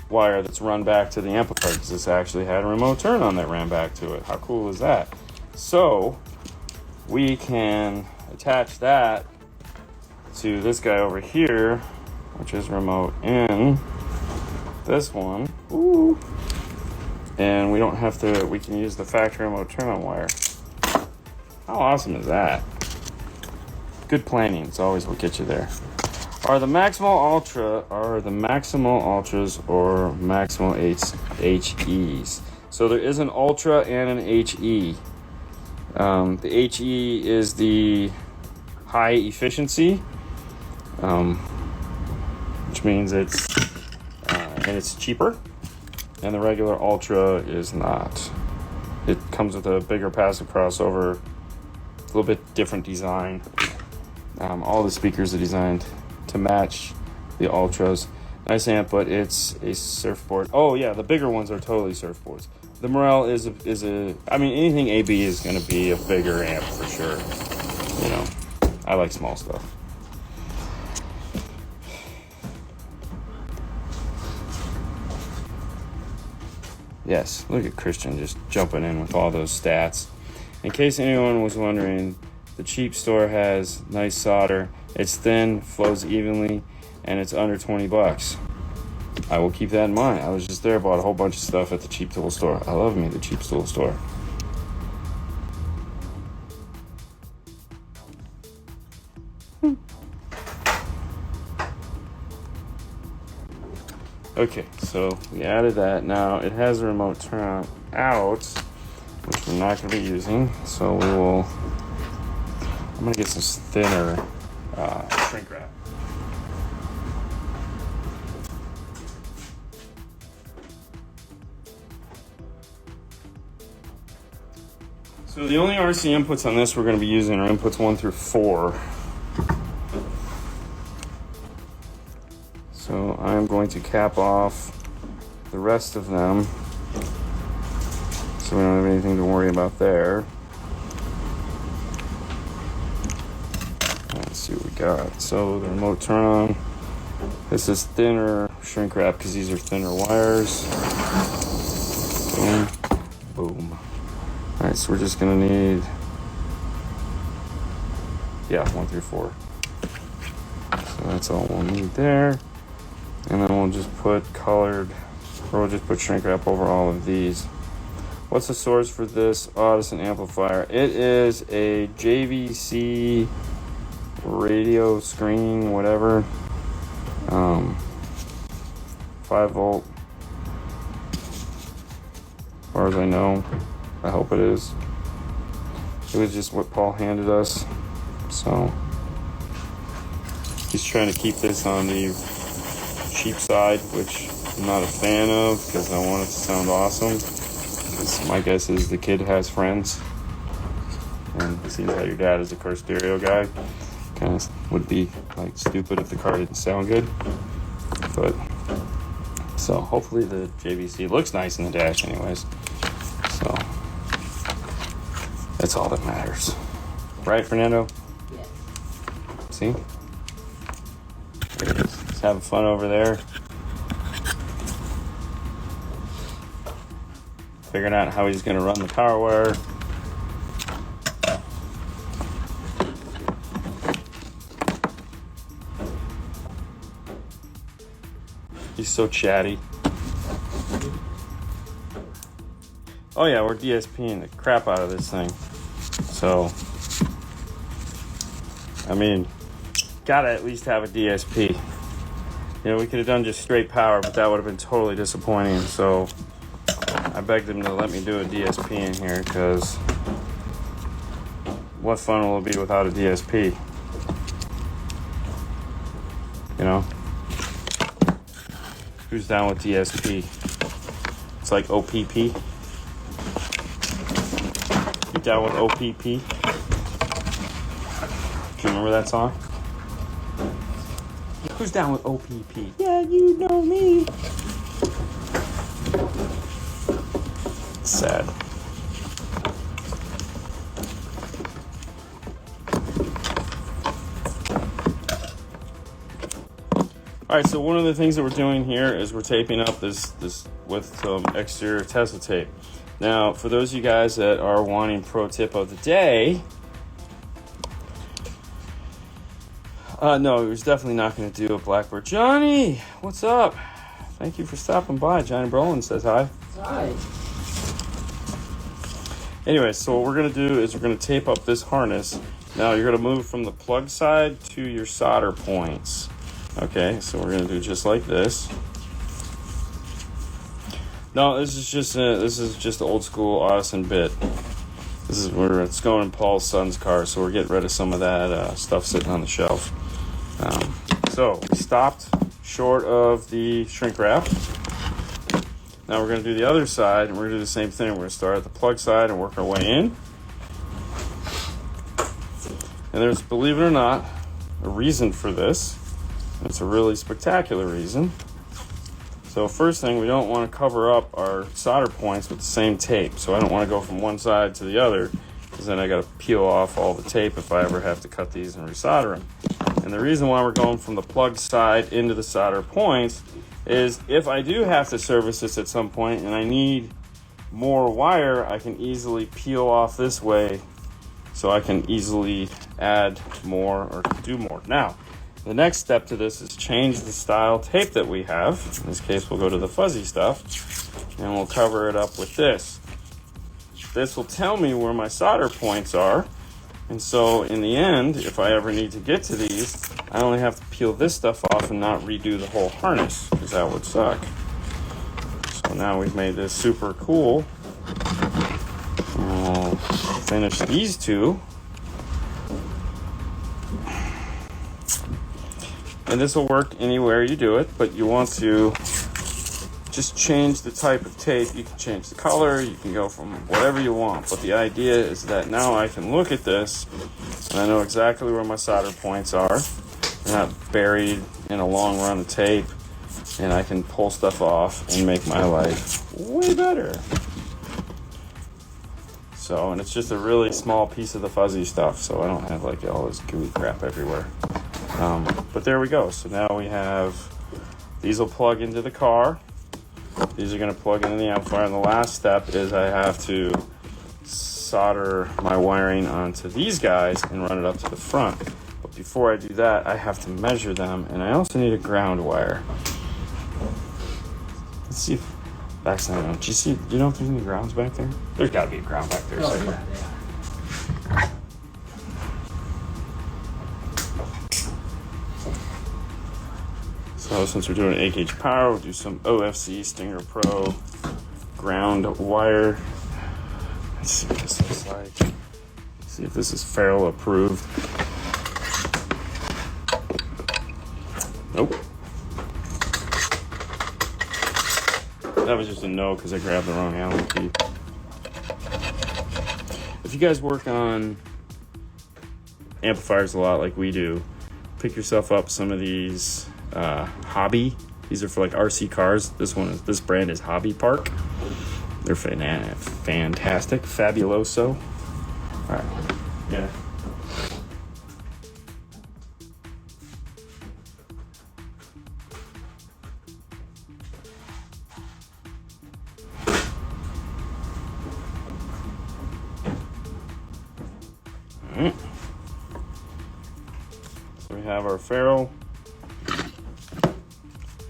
wire that's run back to the amplifier, because this actually had a remote turn on that ran back to it. How cool is that? So we can attach that to this guy over here, which is remote in this one. Ooh. And we don't have to, we can use the factory remote turn on wire. How awesome is that? Good planning, it's always what gets you there. Are the Maximal Ultras or Maximal HEs? So there is an Ultra and an HE. The HE is the high efficiency, which means it's cheaper. And the regular Ultra is not. It comes with a bigger passive crossover, a little bit different design. All the speakers are designed to match the Ultras. Nice amp, but it's a surfboard. Oh yeah, the bigger ones are totally surfboards. The Morel is a. I mean, anything AB is going to be a bigger amp for sure. I like small stuff. Yes, look at Christian just jumping in with all those stats. In case anyone was wondering, the cheap store has nice solder. It's thin, flows evenly, and it's under 20 bucks. I will keep that in mind. I was just there, bought a whole bunch of stuff at the cheap tool store. I love me the cheap tool store. Okay, so we added that. Now it has a remote turn out, which we're not going to be using. So I'm going to get some thinner shrink wrap. So the only RC inputs on this we're going to be using are inputs 1 through 4. So I'm going to cap off the rest of them, so we don't have anything to worry about there. Let's see what we got. So the remote turn on. This is thinner shrink wrap because these are thinner wires. Boom, boom. All right, so we're just gonna need, 1 through 4. So that's all we'll need there. And then we'll just put shrink wrap over all of these. What's the source for this Audison amplifier? It is a JVC radio screen, whatever. 5 volt. As far as I know. I hope it is. It was just what Paul handed us. So he's trying to keep this on the cheap side, which I'm not a fan of because I want it to sound awesome. Because my guess is the kid has friends, and it seems like your dad is a car stereo guy. Kind of would be like stupid if the car didn't sound good. But so hopefully the JVC looks nice in the dash, anyways. So that's all that matters, right, Fernando? Yeah. See? There it is. He's having fun over there. Figuring out how he's going to run the power wire. He's so chatty. Oh yeah, we're DSPing the crap out of this thing. So, I mean, gotta at least have a DSP. We could have done just straight power, but that would have been totally disappointing. So, I begged him to let me do a DSP in here because what fun will it be without a DSP? You know? Who's down with DSP? It's like OPP. You down with OPP? Do you remember that song? Who's down with OPP? Yeah, you know me. Sad. All right, so one of the things that we're doing here is we're taping up this with some exterior Tesla tape. Now, for those of you guys that are wanting pro tip of the day, no, he was definitely not going to do a Blackbird. Johnny, what's up? Thank you for stopping by. Johnny Brolin says hi. Hi. Anyway, so what we're going to do is we're going to tape up this harness. Now, you're going to move from the plug side to your solder points. Okay, so we're going to do just like this. No, this is just old school Audison bit. This is where it's going in Paul's son's car, so we're getting rid of some of that stuff sitting on the shelf. So we stopped short of the shrink wrap. Now we're going to do the other side, and we're going to do the same thing. We're going to start at the plug side and work our way in. And there's, believe it or not, a reason for this. It's a really spectacular reason. So first thing, we don't want to cover up our solder points with the same tape. So I don't want to go from one side to the other, because then I got to peel off all the tape if I ever have to cut these and resolder them. And the reason why we're going from the plug side into the solder points is if I do have to service this at some point and I need more wire, I can easily peel off this way so I can easily add more or do more. Now, the next step to this is change the style tape that we have. In this case, we'll go to the fuzzy stuff and we'll cover it up with this. This will tell me where my solder points are. And so in the end, if I ever need to get to these, I only have to peel this stuff off and not redo the whole harness, because that would suck. So now we've made this super cool. We'll finish these two. And this will work anywhere you do it, but you want to just change the type of tape. You can change the color, you can go from whatever you want. But the idea is that now I can look at this and I know exactly where my solder points are. They're not buried in a long run of tape, and I can pull stuff off and make my life way better. So, and it's just a really small piece of the fuzzy stuff, so I don't have like all this gooey crap everywhere. But there we go. So now we have, these will plug into the car. These are going to plug into the amplifier. And the last step is I have to solder my wiring onto these guys and run it up to the front. But before I do that, I have to measure them. And I also need a ground wire. Let's see if that's not on. Do you know if there's any grounds back there? There's got to be a ground back there. Oh, yeah. So since we're doing 8-gauge power, we'll do some OFC Stinger Pro ground wire. Let's see what this looks like. See if this is Ferrell approved. Nope. That was just a no because I grabbed the wrong Allen key. If you guys work on amplifiers a lot like we do, pick yourself up some of these Hobby. These are for like RC cars. This brand is Hobby Park. They're fantastic, fabuloso. All right, yeah. All right. So we have our ferrule.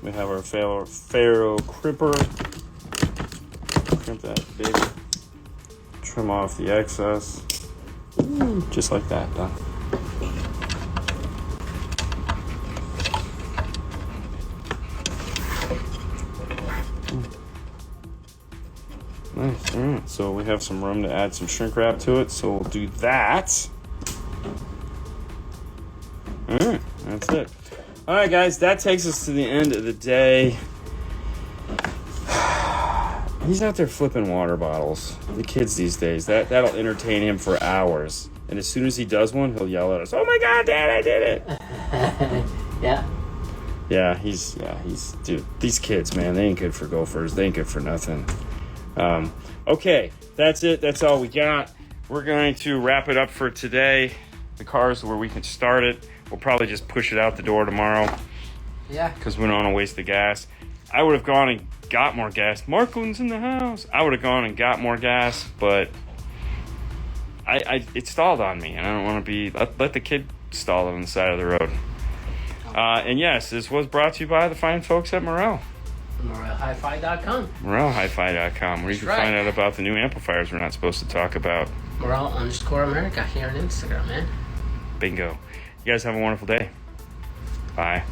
We have our ferrule crimper. Crimp that big. Trim off the excess. Ooh, just like that, done. Nice. All right, so we have some room to add some shrink wrap to it, so we'll do that. All right, that's it. All right, guys, that takes us to the end of the day. He's out there flipping water bottles. The kids these days, that'll entertain him for hours. And as soon as he does one, he'll yell at us, "Oh my God, Dad, I did it!" Yeah. He's dude. These kids, man, they ain't good for gophers. They ain't good for nothing. Okay, that's it. That's all we got. We're going to wrap it up for today. The car's where we can start it. We'll probably just push it out the door tomorrow. Yeah. Because we don't want to waste the gas. I would have gone and got more gas. Marklin's in the house. I would have gone and got more gas, but it stalled on me, and I don't want to be... Let the kid stall it on the side of the road. And yes, this was brought to you by the fine folks at Morel. MorelHiFi.com. MorelHiFi.com, where you can find out about the new amplifiers we're not supposed to talk about. Morel_America here on Instagram, man. Bingo. You guys have a wonderful day. Bye.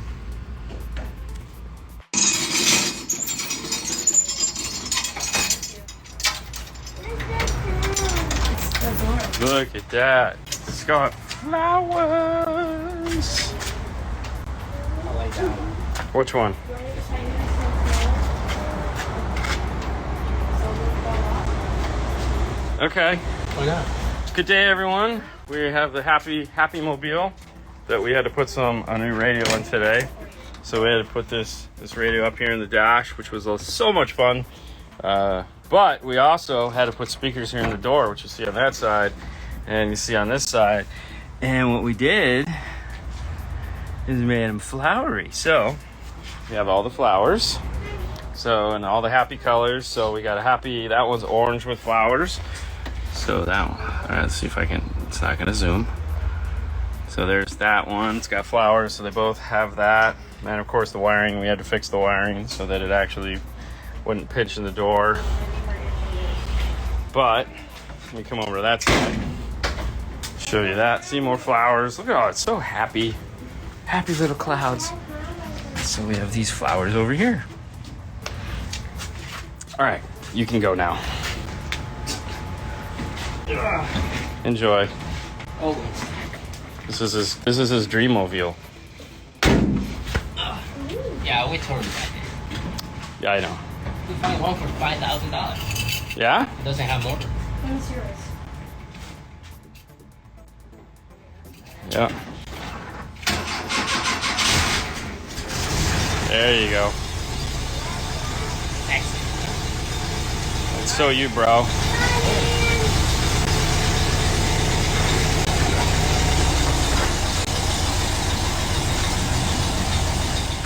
Look at that. It's got flowers. I like that one. Which one? Okay. Why not? Good day, everyone. We have the Happy Mobile that we had to put a new radio in today. So we had to put this radio up here in the dash, which was so much fun. But we also had to put speakers here in the door, which you see on that side and you see on this side. And what we did is made them flowery. So we have all the flowers. So, and all the happy colors. So we got that one's orange with flowers. So that one, all right, let's see if I can, it's not gonna zoom. So there's that one, it's got flowers, so they both have that. And of course the wiring, we had to fix the wiring so that it actually wouldn't pinch in the door. But, let me come over to that side. Show you that, see more flowers. Look at all, it's so happy. Happy little clouds. So we have these flowers over here. All right, you can go now. Enjoy. Always. This is his Dreamobile. Yeah, we turned that in. Yeah, I know. We found one for $5,000. Yeah? It doesn't have motor. What's yours? Yeah. There you go. Excellent. It's so you, bro.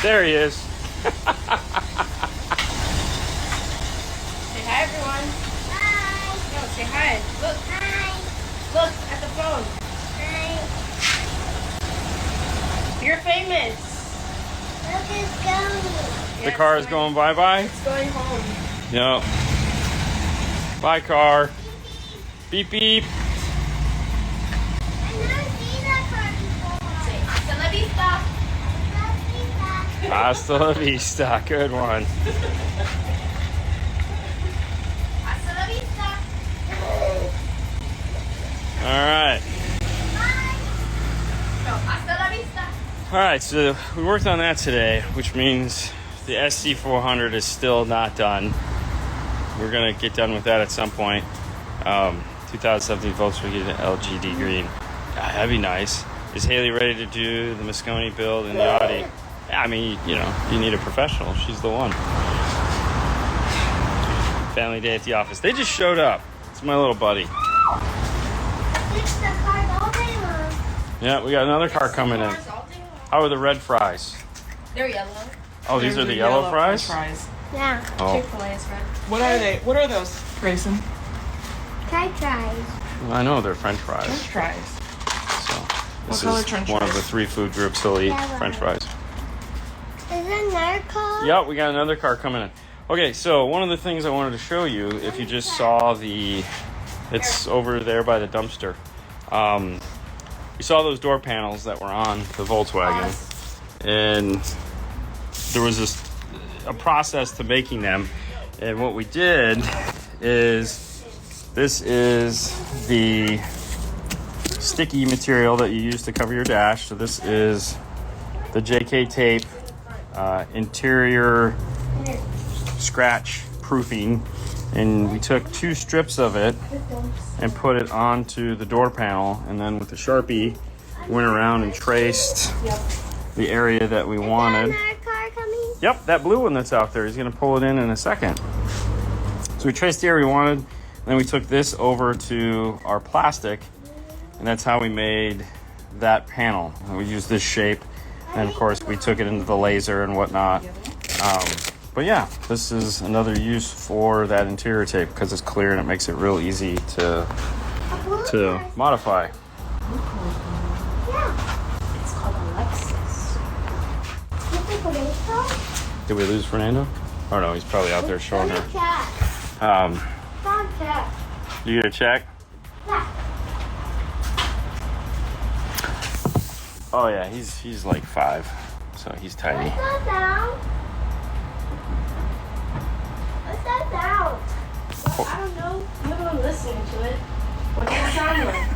There he is. Say hi, everyone. Hi. No, say hi. Look. Hi. Look at the phone. Hi. You're famous. Look, it's going. The car is going bye-bye? It's going home. Yep. Bye, car. Beep, beep. I've never seen that car before. Say, hasta la vista. Hasta la vista. Good one. Hasta la vista. All right. No, hasta la vista. All right, so we worked on that today, which means the SC400 is still not done. We're gonna get done with that at some point. 2017 Volkswagen LGD green. God, that'd be nice. Is Haley ready to do the Moscone build in the Audi? I mean, you know, you need a professional. She's the one. Family day at the office. They just showed up. It's my little buddy. Yeah, we got another car coming in. How are the red fries? They're yellow. Oh, these are the yellow fries? Yeah. Oh, Chick-fil-A is red. What are they? What are those, Grayson? French fries. I know they're French fries. French fries. So this color is French one of the fries? 3 food groups he'll eat. Yellow. French fries. Is there another car? Yep, we got another car coming in. Okay, so one of the things I wanted to show you, if you just saw it's over there by the dumpster. You saw those door panels that were on the Volkswagen, and there was a process to making them. And what we did is this is the sticky material that you use to cover your dash. So this is the JK tape interior scratch proofing, and we took 2 strips of it and put it onto the door panel, and then with the Sharpie went around and traced the area that we wanted. Yep, that blue one that's out there. He's gonna pull it in a second. So we traced the area we wanted, and then we took this over to our plastic, and that's how we made that panel. And we used this shape, and of course we took it into the laser and whatnot. But yeah, this is another use for that interior tape because it's clear and it makes it real easy to modify. Yeah. It's called a Lexus. Did we lose Fernando? Oh no, he's probably out there showing her. You gonna check? Yeah. Oh yeah, he's like 5, so he's tiny. What's that sound? Well, I don't know. You're the one listening to it. What does it sound like?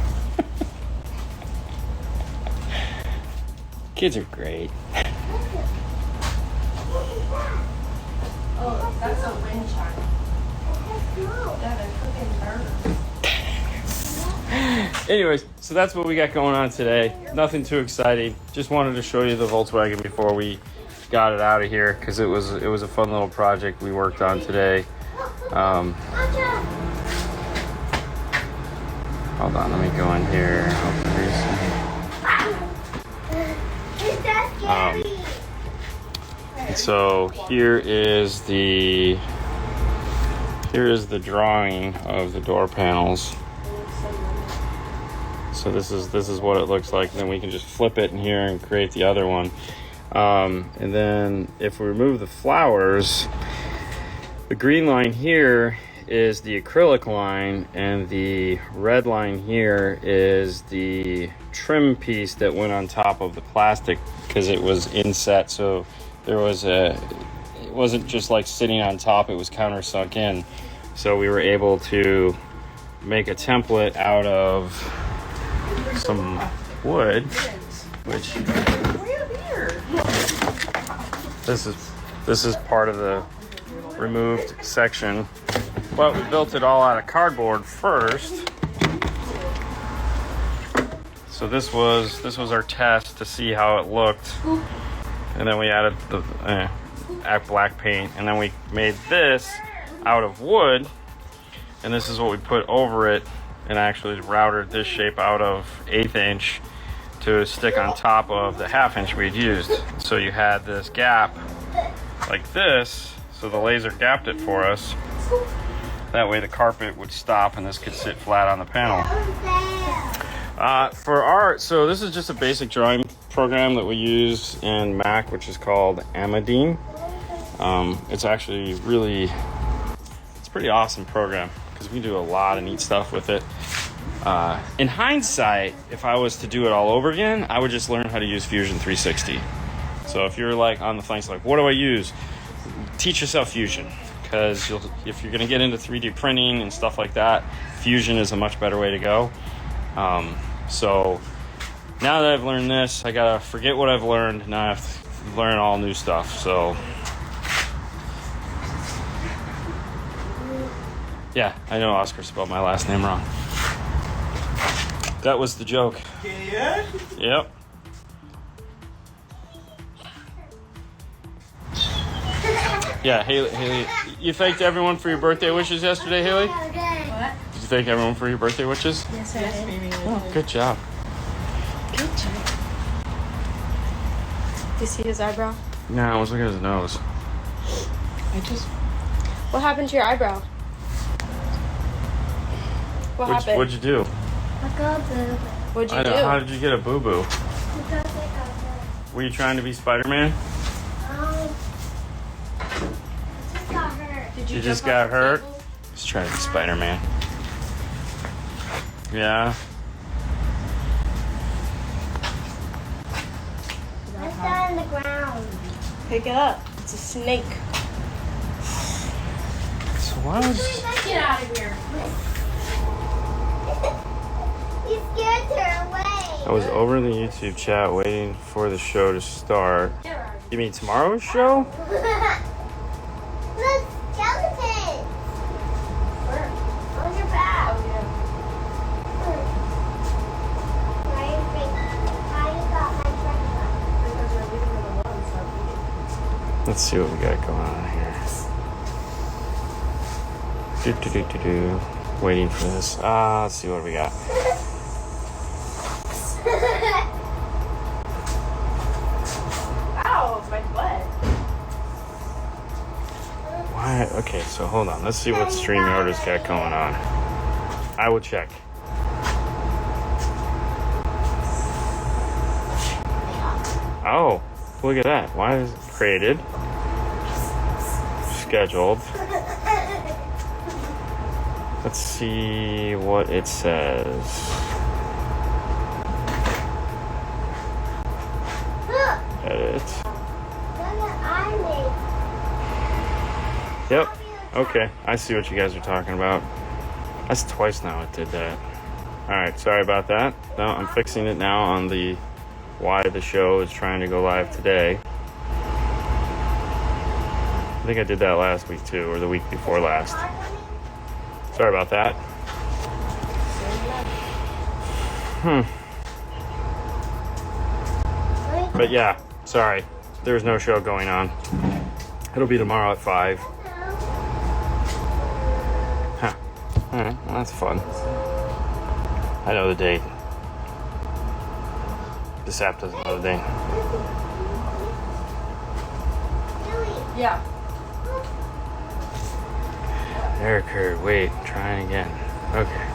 Kids are great. Oh, that's a wind chime. That a cooking bird. Anyways, so that's what we got going on today. Nothing too exciting. Just wanted to show you the Volkswagen before we got it out of here because it was a fun little project we worked on today. Hold on, let me go in here. So here is the drawing of the door panels. So this is what it looks like. Then we can just flip it in here and create the other one. And then if we remove the flowers, the green line here is the acrylic line, and the red line here is the trim piece that went on top of the plastic because it was inset. So there was it wasn't just like sitting on top, it was countersunk in. So we were able to make a template out of some wood, which this is part of the removed section, but we built it all out of cardboard first. So this was our test to see how it looked, and then we added the black paint, and then we made this out of wood, and this is what we put over it, and actually routed this shape out of 1/8 inch to stick on top of the 1/2 inch we'd used. So you had this gap like this, so the laser gapped it for us. That way the carpet would stop and this could sit flat on the panel. So this is just a basic drawing program that we use in Mac, which is called Audison. It's actually it's a pretty awesome program because we can do a lot of neat stuff with it. In hindsight, if I was to do it all over again, I would just learn how to use Fusion 360. So if you're like on the fence, like, what do I use? Teach yourself Fusion, because if you're going to get into 3D printing and stuff like that, Fusion is a much better way to go. So now that I've learned this, I got to forget what I've learned. Now I have to learn all new stuff. So yeah, I know Oscar spelled my last name wrong. That was the joke. Yeah? Yep. Yeah, Haley, you thanked everyone for your birthday wishes yesterday, Haley? What? Did you thank everyone for your birthday wishes? Yes, I did. Oh, good job. Good job. Do you see his eyebrow? No, I was looking at his nose. What happened to your eyebrow? What'd you do? What'd you do? How did you get a boo-boo? Were you trying to be Spider-Man? You just got hurt? He's trying to be Spider-Man. Yeah. It's down on the ground. Pick it up. It's a snake. So Why was... Get out of here. You scared her away. I was over in the YouTube chat waiting for the show to start. You mean tomorrow's show? Look, skeletons. Where? On your back. Oh, yeah. Why you got my Because you're leaving them alone, so Let's see what we got going on here. Waiting for this. Let's see what we got. Ow, my butt. Why? Okay, so hold on. Let's see what StreamYard has got going on. I will check. Oh, look at that. Why is it created? Scheduled. Let's see what it says. Look, Edit. look at Army. Yep. Okay, I see what you guys are talking about. That's twice now it did that. Alright, sorry about that. No, I'm fixing it now on the why the show is trying to go live today. I think I did that last week too, or the week before last. Sorry about that. But yeah, sorry. There's no show going on. It'll be tomorrow at 5. Huh. Alright, well, that's fun. I know the date. This app doesn't know the date. Yeah. Error occurred. Wait, trying again. Okay.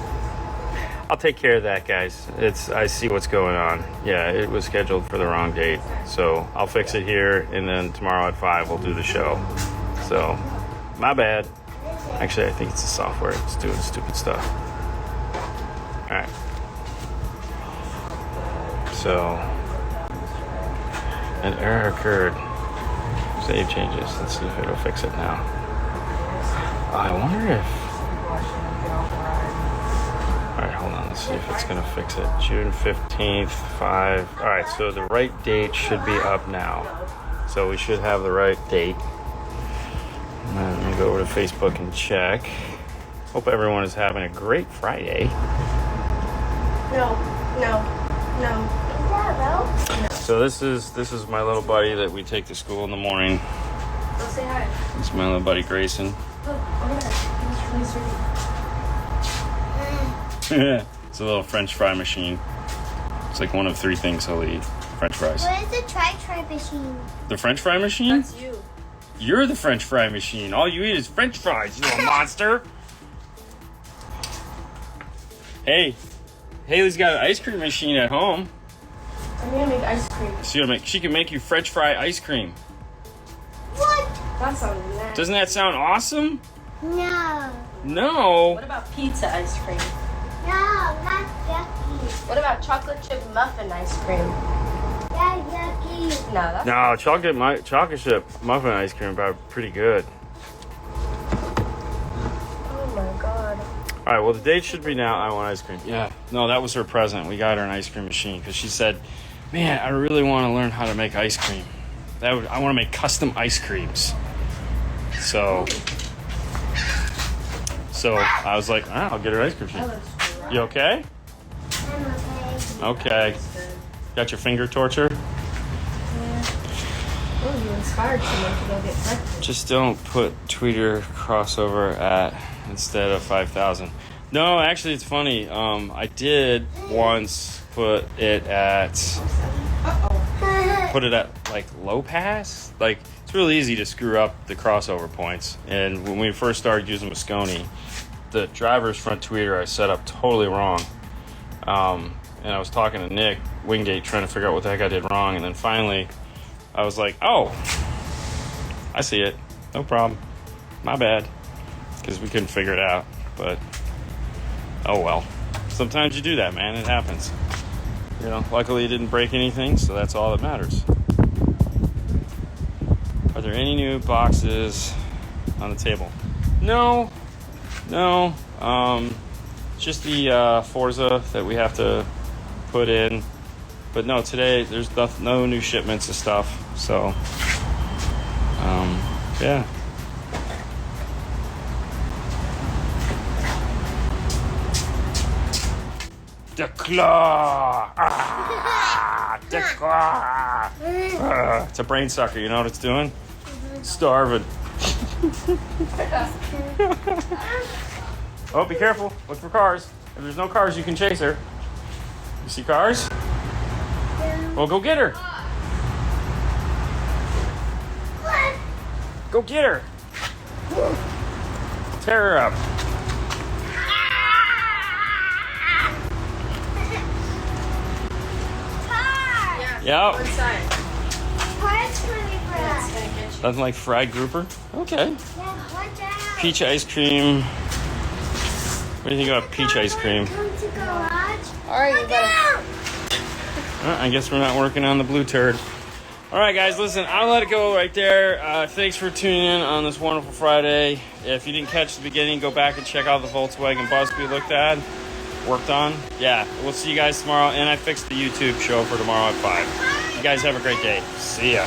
I'll take care of that, guys. I see what's going on. Yeah, it was scheduled for the wrong date. So I'll fix it here, and then tomorrow at 5 we'll do the show. So, my bad. Actually, I think it's the software. It's doing stupid stuff. Alright. So, an error occurred. Save changes. Let's see if it'll fix it now. I wonder if... Alright, hold on. Let's see if it's going to fix it. June 15th, 5. Alright, so the right date should be up now. So we should have the right date. Let me go over to Facebook and check. Hope everyone is having a great Friday. No. Is that a rope? So this is my little buddy that we take to school in the morning. Go say hi. It's my little buddy Grayson. Look, over there. He's really sweet. It's a little French fry machine. It's like one of 3 things he'll eat. French fries. What is the try machine? The French fry machine? That's you. You're the French fry machine. All you eat is French fries, you little monster. Hey, Haley's got an ice cream machine at home. I'm gonna make ice cream. She can make you French fry ice cream. What? That sounds nasty. Doesn't that sound awesome? No. No. What about pizza ice cream? No, that's yucky. What about chocolate chip muffin ice cream? That's yucky. No, that's No, chocolate chip muffin ice cream are pretty good. oh my god. All right, well, the date should be now. I want ice cream. Yeah. No, that was her present. We got her an ice cream machine because she said, man, I really want to learn how to make ice cream. I want to make custom ice creams. So I was like, I'll get her ice cream machine. You okay? I'm okay. Okay. Got your finger torture? Oh, you inspired someone to go get breakfast. Just don't put tweeter crossover at instead of 5,000. No, actually, it's funny. I did once put it at like low pass. Like, it's really easy to screw up the crossover points. And when we first started using Moscone, the driver's front tweeter I set up totally wrong. And I was talking to Nick Wingate trying to figure out what the heck I did wrong. And then finally, I was like, oh, I see it. No problem. My bad. Because we couldn't figure it out. But, oh well. Sometimes you do that, man. It happens. You know, luckily it didn't break anything, so that's all that matters. Are there any new boxes on the table? No. Just the Forza that we have to put in. But no, today there's no new shipments of stuff. So, yeah. The claw! The claw! It's a brain sucker, you know what it's doing? Starving. Oh, be careful. Look for cars. If there's no cars, you can chase her. You see cars? Well, go get her. Go get her. Tear her up. Yep. One side. Parts for me, Brad. Nothing like fried grouper? Okay. Yeah, watch out. Peach ice cream. What do you think about peach ice cream? Come to garage. All right, you better. I guess we're not working on the blue turd. All right, guys, listen, I'll let it go right there. Thanks for tuning in on this wonderful Friday. If you didn't catch the beginning, go back and check out the Volkswagen bus we looked at, worked on. Yeah, we'll see you guys tomorrow. And I fixed the YouTube show for tomorrow at 5. You guys have a great day. See ya.